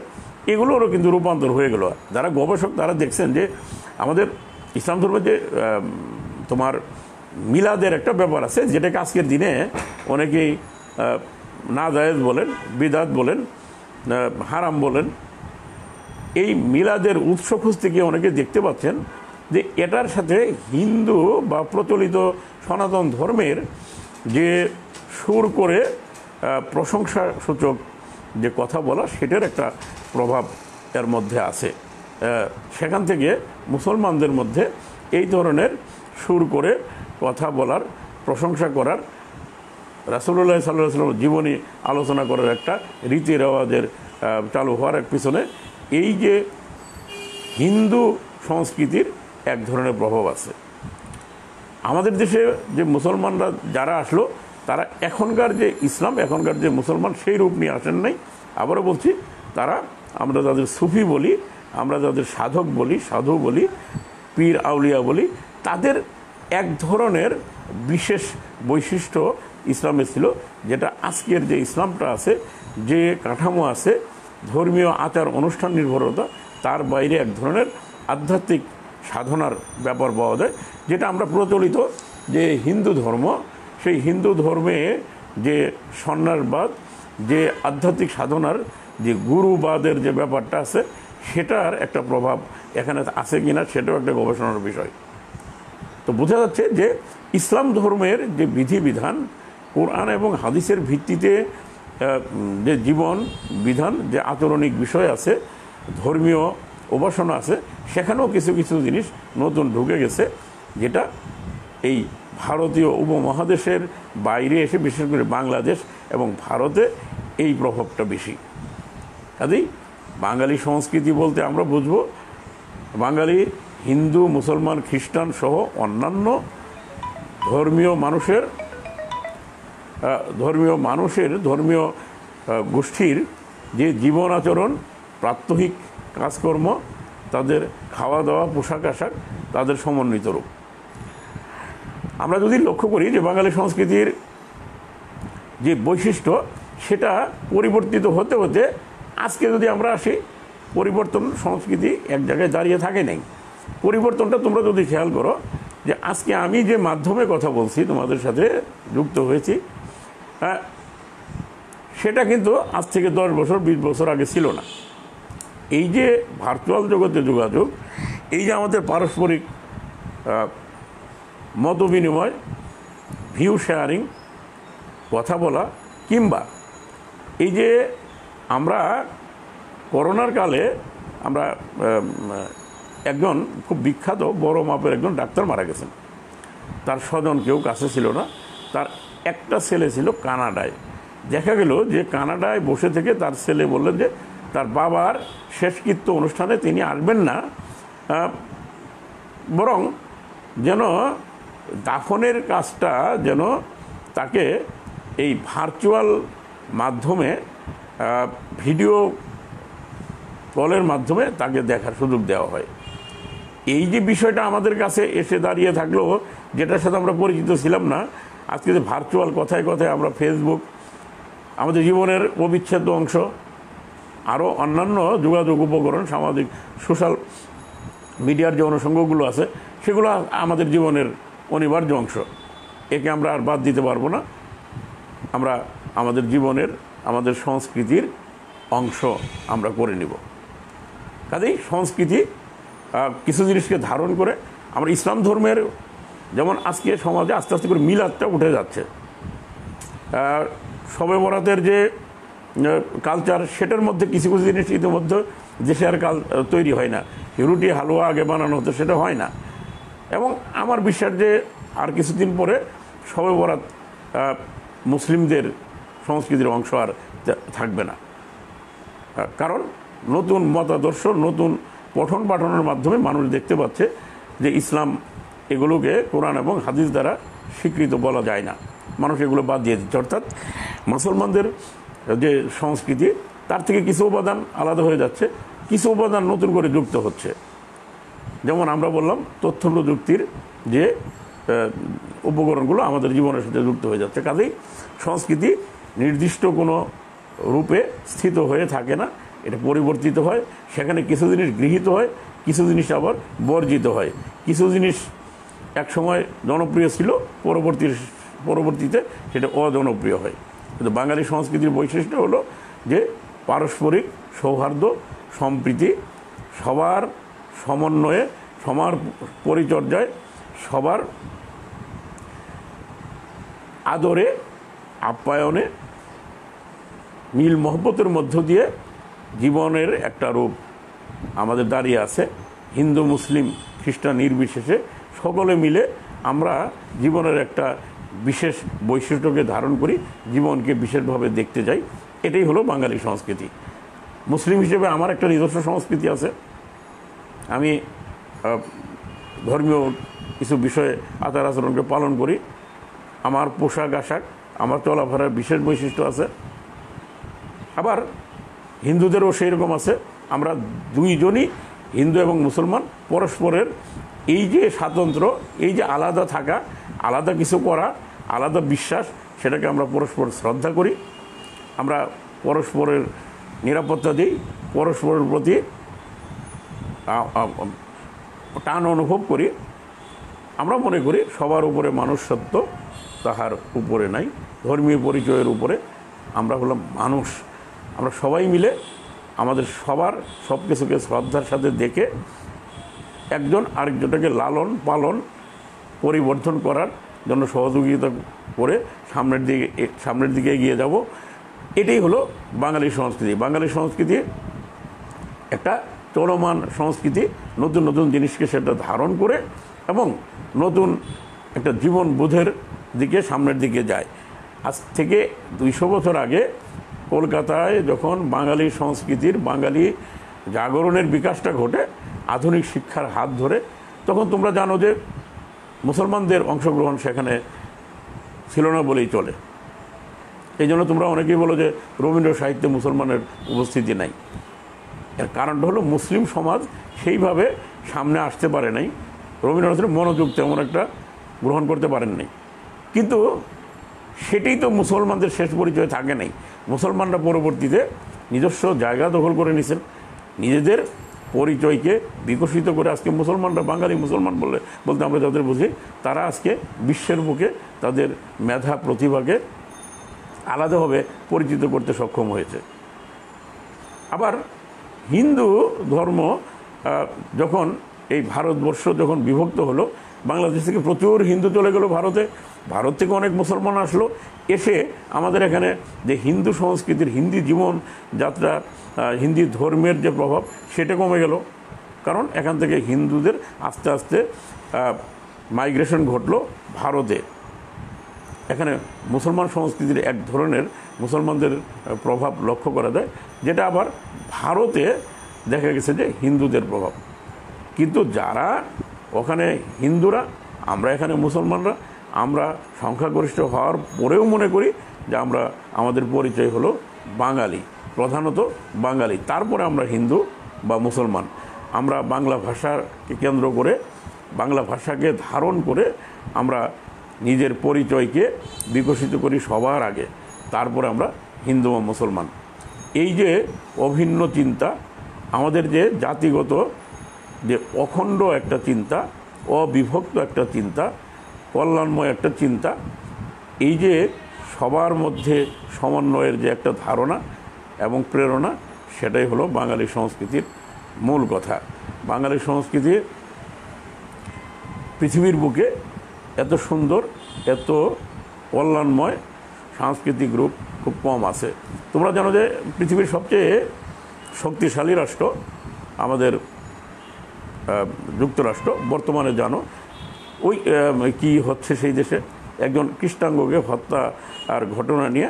Speaker 1: এগুলোরও কিন্তু রূপান্তর হয়ে গেল। যারা গবেষক তারা দেখছেন যে আমাদের ইসলাম ধর্মে যে তোমার মিলাদের একটা ব্যাপার আছে, যেটাকে আজকের দিনে অনেকেই নাজায়েজ বলেন, বিদআত বলেন, হারাম বলেন। এই মিলাদের উৎস খুঁজতে গিয়ে অনেকে দেখতে পাচ্ছেন যে এটার সাথে হিন্দু বা প্রচলিত সনাতন ধর্মের যে সুর করে প্রশংসাসূচক যে কথা বলা, সেটার একটা প্রভাব এর মধ্যে আছে। সেখান থেকে মুসলমানদের মধ্যে এই ধরনের সুর করে কথা বলার, প্রশংসা করার, রাসূলুল্লাহ সাল্লাল্লাহু আলাইহি ওয়াসাল্লাম জীবনী আলোচনা করার একটা রীতি রেওয়াজের চালু হওয়ার পিছনে এই যে হিন্দু সংস্কৃতির এক ধরনের প্রভাব আছে। আমাদের দেশে যে মুসলমানরা যারা আসলো, তারা এখনকার যে ইসলাম, এখনকার যে মুসলমান, সেই রূপ নিয়ে আসেন নাই। আবারও বলছি, তারা, আমরা যাদের সুফি বলি, আমরা যাদের সাধক বলি, সাধু বলি, পীর আউলিয়া বলি, তাদের এক ধরনের বিশেষ বৈশিষ্ট্য ইসলামে ছিল, যেটা আজকের যে ইসলামটা আছে, যে কাঠামো আছে, ধর্মীয় আচার অনুষ্ঠান নির্ভরতা, তার বাইরে এক ধরনের আধ্যাত্মিক সাধনার ব্যাপার পাওয়া যায়, যেটা আমরা প্রচলিত যে হিন্দু ধর্ম, সেই হিন্দু ধর্মে যে সন্ন্যাসবাদ, যে আধ্যাত্মিক সাধনার যে গুরুবাদের যে ব্যাপারটা আছে, সেটার একটা প্রভাব এখানে আছে কিনা সেটাও একটা গবেষণার বিষয়। তো বোঝা যাচ্ছে যে ইসলাম ধর্মের যে বিধিবিধান, কোরআন এবং হাদিসের ভিত্তিতে যে জীবন বিধান, যে আচরণিক বিষয় আছে, ধর্মীয় উপাসনা আছে, সেখানেও কিছু কিছু জিনিস নতুন ঢুকে গেছে, যেটা এই ভারতীয় উপমহাদেশের বাইরে এসে, বিশেষ করে বাংলাদেশ এবং ভারতে এই প্রভাবটা বেশি। কাজেই বাঙালি সংস্কৃতি বলতে আমরা বুঝব বাঙালি হিন্দু, মুসলমান, খ্রিস্টান সহ অন্যান্য ধর্মীয় ধর্মীয় গোষ্ঠীর যে জীবন আচরণ, প্রাত্যহিক কাজকর্ম, তাদের খাওয়া দাওয়া, পোশাক আশাক, তাদের সমন্বিত রূপ। আমরা যদি লক্ষ্য করি যে বাঙালি সংস্কৃতির যে বৈশিষ্ট্য, সেটা পরিবর্তিত হতে হতে আজকে যদি আমরা আসি, পরিবর্তন সংস্কৃতি এক জায়গায় দাঁড়িয়ে থাকে নাই। পরিবর্তনটা তোমরা যদি খেয়াল করো, যে আজকে আমি যে মাধ্যমে কথা বলছি, তোমাদের সাথে যুক্ত হয়েছি, সেটা কিন্তু আজ থেকে 10 বছর 20 বছর আগে ছিল না। এই যে ভার্চুয়াল জগতে যোগাযোগ, এই যে আমাদের পারস্পরিক মত বিনিময়, ভিউ শেয়ারিং, কথা বলা, কিংবা এই যে আমরা করোনার কালে আমরা একজন খুব বিখ্যাত বড় মাপের একজন ডাক্তার মারা গেছেন। তার স্বজন কেউ কাছে ছিল না, তার একটা ছেলে ছিল কানাডায়। দেখা গেল যে কানাডায় বসে থেকে তার ছেলে বললেন যে তার বাবার শেষকৃত্য অনুষ্ঠানে তিনি আসবেন না, বরং যেন দাফনের কাজটা যেন তাকে এই ভার্চুয়াল মাধ্যমে, ভিডিও কলের মাধ্যমে তাকে দেখার সুযোগ দেওয়া হয়। এই যে বিষয়টা আমাদের কাছে এসে দাঁড়িয়ে থাকলো, যেটার সাথে আমরা পরিচিত ছিলাম না, আজকে যে ভার্চুয়াল কথায় কথায় আমরা ফেসবুক আমাদের জীবনের অবিচ্ছেদ্য অংশ, আরও অন্যান্য যোগাযোগ উপকরণ, সামাজিক সোশ্যাল মিডিয়ার যে অনুষঙ্গগুলো আছে, সেগুলো আমাদের জীবনের অনিবার্য অংশ। একে আমরা আর বাদ দিতে পারবো না। আমরা আমাদের জীবনের, আমাদের সংস্কৃতির অংশ আমরা করে নিব। কাজেই সংস্কৃতি কিছু জিনিসকে ধারণ করে আমরা ইসলাম ধর্মের, যেমন আজকে সমাজে আস্তে আস্তে করে মিলাদটা উঠে যাচ্ছে। শবে বরাতের যে কালচার, সেটার মধ্যে কিছু কিছু জিনিস ইতিমধ্যে দেশে আর তৈরি হয় না। রুটি হালুয়া আগে বানানো হতো, সেটা হয় না। এবং আমার বিশ্বাস যে আর কিছুদিন পরে শবে বরাত মুসলিমদের সংস্কৃতির অংশ আর থাকবে না। কারণ নতুন মতাদর্শ, নতুন পঠন পাঠনের মাধ্যমে মানুষ দেখতে পাচ্ছে যে ইসলাম এগুলোকে কোরআন এবং হাদিস দ্বারা স্বীকৃত বলা যায় না। মানুষ এগুলো বাদ দিয়ে দিচ্ছে। অর্থাৎ মুসলমানদের যে সংস্কৃতি, তার থেকে কিছু উপাদান আলাদা হয়ে যাচ্ছে, কিছু উপাদান নতুন করে যুক্ত হচ্ছে। যেমন আমরা বললাম, তথ্য প্রযুক্তির যে উপকরণগুলো আমাদের জীবনের সাথে যুক্ত হয়ে যাচ্ছে। কাজেই সংস্কৃতি নির্দিষ্ট কোনো রূপে স্থিত হয়ে থাকে না, এটা পরিবর্তিত হয়। সেখানে কিছু জিনিস গৃহীত হয়, কিছু জিনিস আবার বর্জিত হয়। কিছু জিনিস একসময় জনপ্রিয় ছিল, পরবর্তীতে সেটা অজনপ্রিয় হয়। কিন্তু বাঙালি সংস্কৃতির বৈশিষ্ট্য হলো যে পারস্পরিক সৌহার্দ্য, সম্প্রীতি, সবার সমন্বয়ে, সবার পরিচর্যায়, সবার আদরে, আপ্যায়নে, মিল মহব্বতের মধ্য দিয়ে জীবনের একটা রূপ আমাদের দাঁড়িয়ে আছে। হিন্দু, মুসলিম, খ্রিস্টান নির্বিশেষে সকলে মিলে আমরা জীবনের একটা বিশেষ বৈশিষ্ট্যকে ধারণ করি, জীবনকে বিশেষভাবে দেখতে যাই। এটাই হলো বাঙালি সংস্কৃতি। মুসলিম হিসেবে আমার একটা নিজস্ব সংস্কৃতি আছে। আমি ধর্মীয় কিছু বিষয়ে আচার আচরণকে পালন করি। আমার পোশাক আশাক, আমার চলাফেরার বিশেষ বৈশিষ্ট্য আছে। আবার হিন্দুদেরও সেই রকম আছে। আমরা দুইজনই, হিন্দু এবং মুসলমান, পরস্পরের এই যে স্বাতন্ত্র্য, এই যে আলাদা থাকা, আলাদা কিছু করা, আলাদা বিশ্বাস, সেটাকে আমরা পরস্পর শ্রদ্ধা করি। আমরা পরস্পরের নিরাপত্তা দিই, পরস্পরের প্রতি টান অনুভব করি। আমরা মনে করি সবার উপরে মনুষ্যত্ব, তাহার উপরে নাই। ধর্মীয় পরিচয়ের উপরে আমরা হলাম মানুষ। আমরা সবাই মিলে আমাদের সবার সব কিছুকে শ্রদ্ধার সাথে দেখে একজন আরেকজনটাকে লালন পালন পরিবর্ধন করার জন্য সহযোগিতা করে সামনের দিকে এগিয়ে যাব। এটাই হলো বাঙালি সংস্কৃতি। বাঙালি সংস্কৃতি একটা চলমান সংস্কৃতি, নতুন নতুন জিনিসকে সেটা ধারণ করে এবং নতুন একটা জীবন বোধের দিকে সামনের দিকে যায়। আজ থেকে 200 বছর আগে কলকাতায় যখন বাঙালি সংস্কৃতির, বাঙালি জাগরণের বিকাশটা ঘটে আধুনিক শিক্ষার হাত ধরে, তখন তোমরা জানো যে মুসলমানদের অংশগ্রহণ সেখানে ছিল না বলেই চলে। এই জন্য তোমরা অনেকেই বলো যে রবীন্দ্র সাহিত্যে মুসলমানের উপস্থিতি নাই। এর কারণটা হলো মুসলিম সমাজ সেইভাবে সামনে আসতে পারে নাই, রবীন্দ্রনাথের মনোযোগ তেমন একটা গ্রহণ করতে পারেন নাই। কিন্তু সেটাই তো মুসলমানদের শেষ পরিচয় থাকে নাই। মুসলমানরা পরবর্তীতে নিজস্ব জায়গা দখল করে নিয়েছেন, নিজেদের পরিচয়কে বিকশিত করে আজকে মুসলমানরা, বাঙালি মুসলমান বলতে আমরা যাদের বুঝি, তারা আজকে বিশ্বের বুকে তাদের মেধা প্রতিভাকে আলাদাভাবে পরিচিত করতে সক্ষম হয়েছে। আবার হিন্দু ধর্ম যখন এই ভারতবর্ষ যখন বিভক্ত হলো, বাংলাদেশ থেকে প্রচুর হিন্দু চলে গেল ভারতে, ভারত থেকে অনেক মুসলমান আসলো, এসে আমাদের এখানে যে হিন্দু সংস্কৃতির, হিন্দি জীবন যাত্রা, হিন্দি ধর্মের যে প্রভাব সেটা কমে গেল। কারণ এখান থেকে হিন্দুদের আস্তে আস্তে মাইগ্রেশন ঘটলো ভারতে। এখানে মুসলমান সংস্কৃতির এক ধরনের মুসলমানদের প্রভাব লক্ষ্য করা যায়, যেটা আবার ভারতে দেখা গেছে যে হিন্দুদের প্রভাব। কিন্তু যারা ওখানে হিন্দুরা, আমরা এখানে মুসলমানরা, আমরা সংখ্যাগরিষ্ঠ হওয়ার পরেও মনে করি যে আমাদের পরিচয় হলো বাঙালি, প্রধানত বাঙালি। তারপরে আমরা হিন্দু বা মুসলমান। আমরা বাংলা ভাষাকে কেন্দ্র করে, বাংলা ভাষাকে ধারণ করে আমরা নিজের পরিচয়কে বিকশিত করি সবার আগে, তারপরে আমরা হিন্দু বা মুসলমান। এই যে অভিন্ন চিন্তা, আমাদের যে জাতিগত যে অখণ্ড একটা চিন্তা, অবিভক্ত একটা চিন্তা, কল্যাণময় একটা চিন্তা, এই যে সবার মধ্যে সমন্বয়ের যে একটা ধারণা এবং প্রেরণা, সেটাই হলো বাঙালি সংস্কৃতির মূল কথা। বাঙালি সংস্কৃতি পৃথিবীর বুকে এত সুন্দর, এত কল্যাণময় সাংস্কৃতিক রূপ খুব কম আছে। তোমরা জানো যে পৃথিবীর সবচেয়ে শক্তিশালী রাষ্ট্র আমাদের যুক্তরাষ্ট্র। বর্তমানে জানো ওই কি হচ্ছে সেই দেশে, একজন কৃষ্ণাঙ্গকে হত্যা আর ঘটনা নিয়ে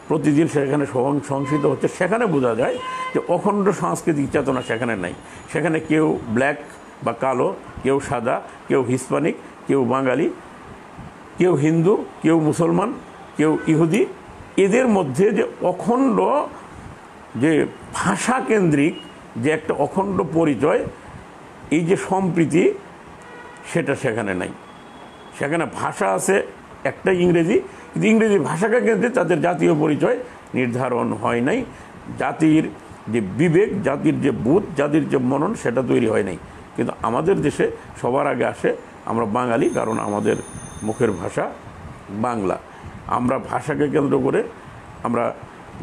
Speaker 1: প্রতিদিন সেখানে সংসিত হচ্ছে। সেখানে বোঝা যায় যে অখণ্ড সাংস্কৃতিক চেতনা সেখানে নাই। সেখানে কেউ ব্ল্যাক বা কালো, কেউ সাদা, কেউ হিস্পানিক, কেউ বাঙালি, কেউ হিন্দু, কেউ মুসলমান, কেউ ইহুদি, এদের মধ্যে যে অখণ্ড, যে ভাষা কেন্দ্রিক যে একটা অখণ্ড পরিচয়, এই যে সম্প্রীতি, সেটা সেখানে নাই। সেখানে ভাষা আছে একটা ইংরেজি, কিন্তু ইংরেজি ভাষাকে কেন্দ্রে তাদের জাতীয় পরিচয় নির্ধারণ হয় নাই। জাতির যে বিবেক, জাতির যে বোধ, জাতির যে মনন, সেটা তৈরি হয় নাই। কিন্তু আমাদের দেশে সবার আগে আসে আমরা বাঙালি, কারণ আমাদের মুখের ভাষা বাংলা। আমরা ভাষাকে কেন্দ্র করে আমরা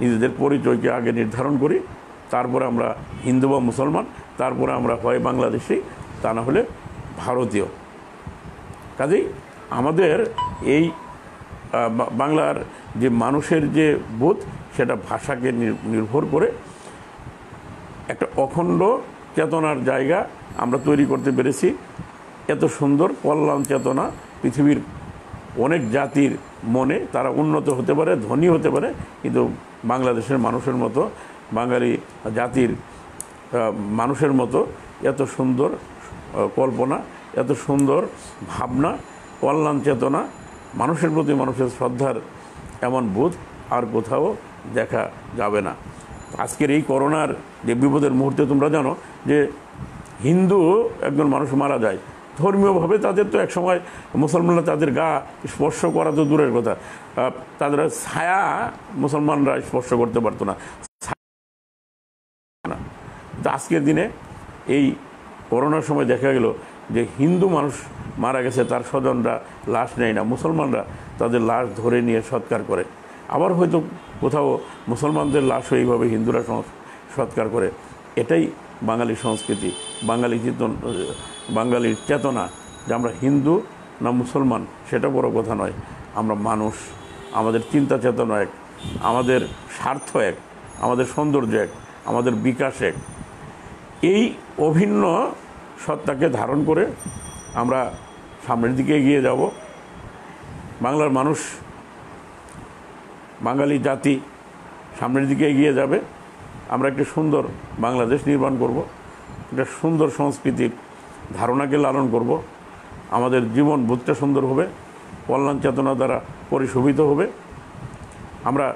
Speaker 1: নিজেদের পরিচয়কে আগে নির্ধারণ করি, তারপরে আমরা হিন্দু বা মুসলমান, তারপরে আমরা হয় বাংলাদেশি, তা না হলে ভারতীয়। কাজেই আমাদের এই বাংলার যে মানুষের যে বোধ, সেটা ভাষাকে নির্ভর করে একটা অখণ্ড চেতনার জায়গা আমরা তৈরি করতে পেরেছি। এত সুন্দর কল্যাণ চেতনা পৃথিবীর অনেক জাতির মনে, তারা উন্নত হতে পারে, ধনী হতে পারে, কিন্তু বাংলাদেশের মানুষের মতো, বাঙালি জাতির মানুষের মতো এত সুন্দর কল্পনা, এত সুন্দর ভাবনা, কল্যাণ চেতনা, মানুষের প্রতি মানুষের শ্রদ্ধার এমন বোধ আর কোথাও দেখা যাবে না। আজকের এই করোনার যে বিপদের মুহূর্তে তোমরা জানো যে হিন্দু একজন মানুষ মারা যায়, ধর্মীয়ভাবে তাদের তো একসময় মুসলমানরা তাদের গা স্পর্শ করা তো দূরের কথা, তাদের ছায়া মুসলমানরা স্পর্শ করতে পারতো না। তো আজকের দিনে এই করোনার সময় দেখা গেল যে হিন্দু মানুষ মারা গেছে তার স্বজনরা লাশ নেয় না, মুসলমানরা তাদের লাশ ধরে নিয়ে সৎকার করে। আবার হয়তো কোথাও মুসলমানদের লাশও এইভাবে হিন্দুরা সৎকার করে। এটাই বাঙালি সংস্কৃতি, বাঙালির চেতনা যে আমরা হিন্দু না মুসলমান সেটা বড় কথা নয়, আমরা মানুষ, আমাদের চিন্তা চেতনা এক, আমাদের স্বার্থ এক, আমাদের সৌন্দর্য এক, আমাদের বিকাশ এক। এই অভিন্ন সত্তাকে ধারণ করে আমরা সামনের দিকে এগিয়ে যাব। বাংলার মানুষ, বাঙালি জাতি সামনের দিকে এগিয়ে যাবে। আমরা একটা সুন্দর বাংলাদেশ নির্মাণ করব, একটা সুন্দর সংস্কৃতির ধারণাকে লালন করব। আমাদের জীবন বোধটা সুন্দর হবে, কল্যাণ চেতনা দ্বারা পরিশোভিত হবে। আমরা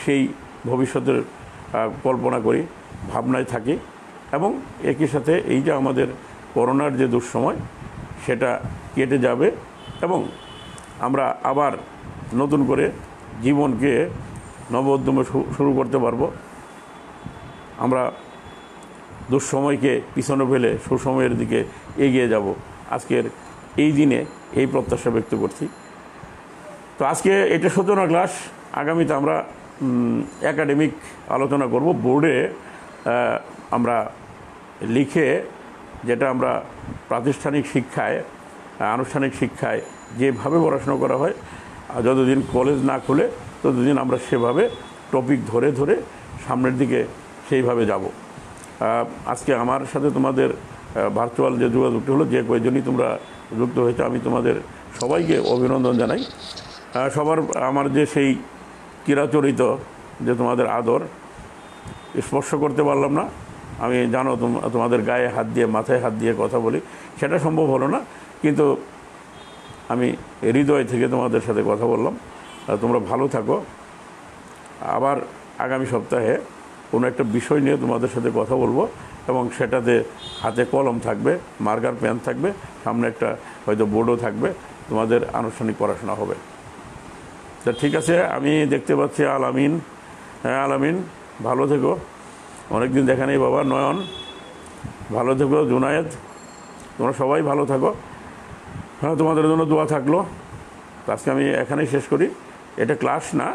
Speaker 1: সেই ভবিষ্যতের কল্পনা করি, ভাবনায় থাকি, এবং একই সাথে এই যে আমাদের করোনার যে দুঃসময় সেটা কেটে যাবে এবং আমরা আবার নতুন করে জীবনকে নবোদ্যমে শুরু করতে পারবো। আমরা দুঃসময়কে পিছনে ফেলে সুসময়ের দিকে এগিয়ে যাব। আজকের এই দিনে এই প্রত্যাশা ব্যক্ত করছি। তো আজকে এটা সূচনা ক্লাস, আগামীতে আমরা একাডেমিক আলোচনা করব। বোর্ডে আমরা লিখে, যেটা আমরা প্রাতিষ্ঠানিক শিক্ষায়, আনুষ্ঠানিক শিক্ষায় যেভাবে পড়াশোনা করা হয়, যতদিন কলেজ না খুলে ততদিন আমরা সেভাবে টপিক ধরে ধরে সামনের দিকে সেইভাবে যাব। আজকে আমার সাথে তোমাদের ভার্চুয়াল যে যোগাযোগটি হলো, যে কয়েকজনই তোমরা যুক্ত হয়েছে, আমি তোমাদের সবাইকে অভিনন্দন জানাই। সবার আমার যে সেই চিরাচরিত যে তোমাদের আদর স্পর্শ করতে পারলাম না। আমি জানো তোমাদের গায়ে হাত দিয়ে, মাথায় হাত দিয়ে কথা বলি, সেটা সম্ভব হলো না, কিন্তু আমি হৃদয় থেকে তোমাদের সাথে কথা বললাম। তোমরা ভালো থাকো। আবার আগামী সপ্তাহে কোনো একটা বিষয় নিয়ে তোমাদের সাথে কথা বলবো, এবং সেটাতে হাতে কলম থাকবে, মার্কার পেন থাকবে, সামনে একটা হয়তো বোর্ডও থাকবে, তোমাদের আনুষ্ঠানিক পড়াশোনা হবে। তা ঠিক আছে, আমি দেখতে পাচ্ছি আলামিন। হ্যাঁ আলামিন, ভালো থেকো, অনেকদিন দেখা নেই বাবা। নয়ন, ভালো থেকো। জুনায়েদ, তোমরা সবাই ভালো থাকো। হ্যাঁ, তোমাদের জন্য দোয়া থাকলো। আজকে আমি এখানেই শেষ করি। এটা ক্লাস না,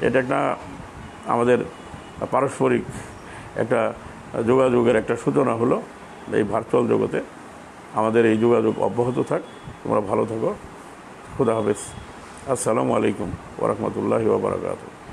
Speaker 1: এটা একটা আমাদের পারস্পরিক একটা যোগাযোগের একটা সূচনা হলো এই ভার্চুয়াল জগতে। আমাদের এই যোগাযোগ অব্যাহত থাক। তোমরা ভালো থাকো। খুদা হাফেজ। আসসালামু আলাইকুম ওয়া রাহমাতুল্লাহি ওয়া বারাকাতুহু।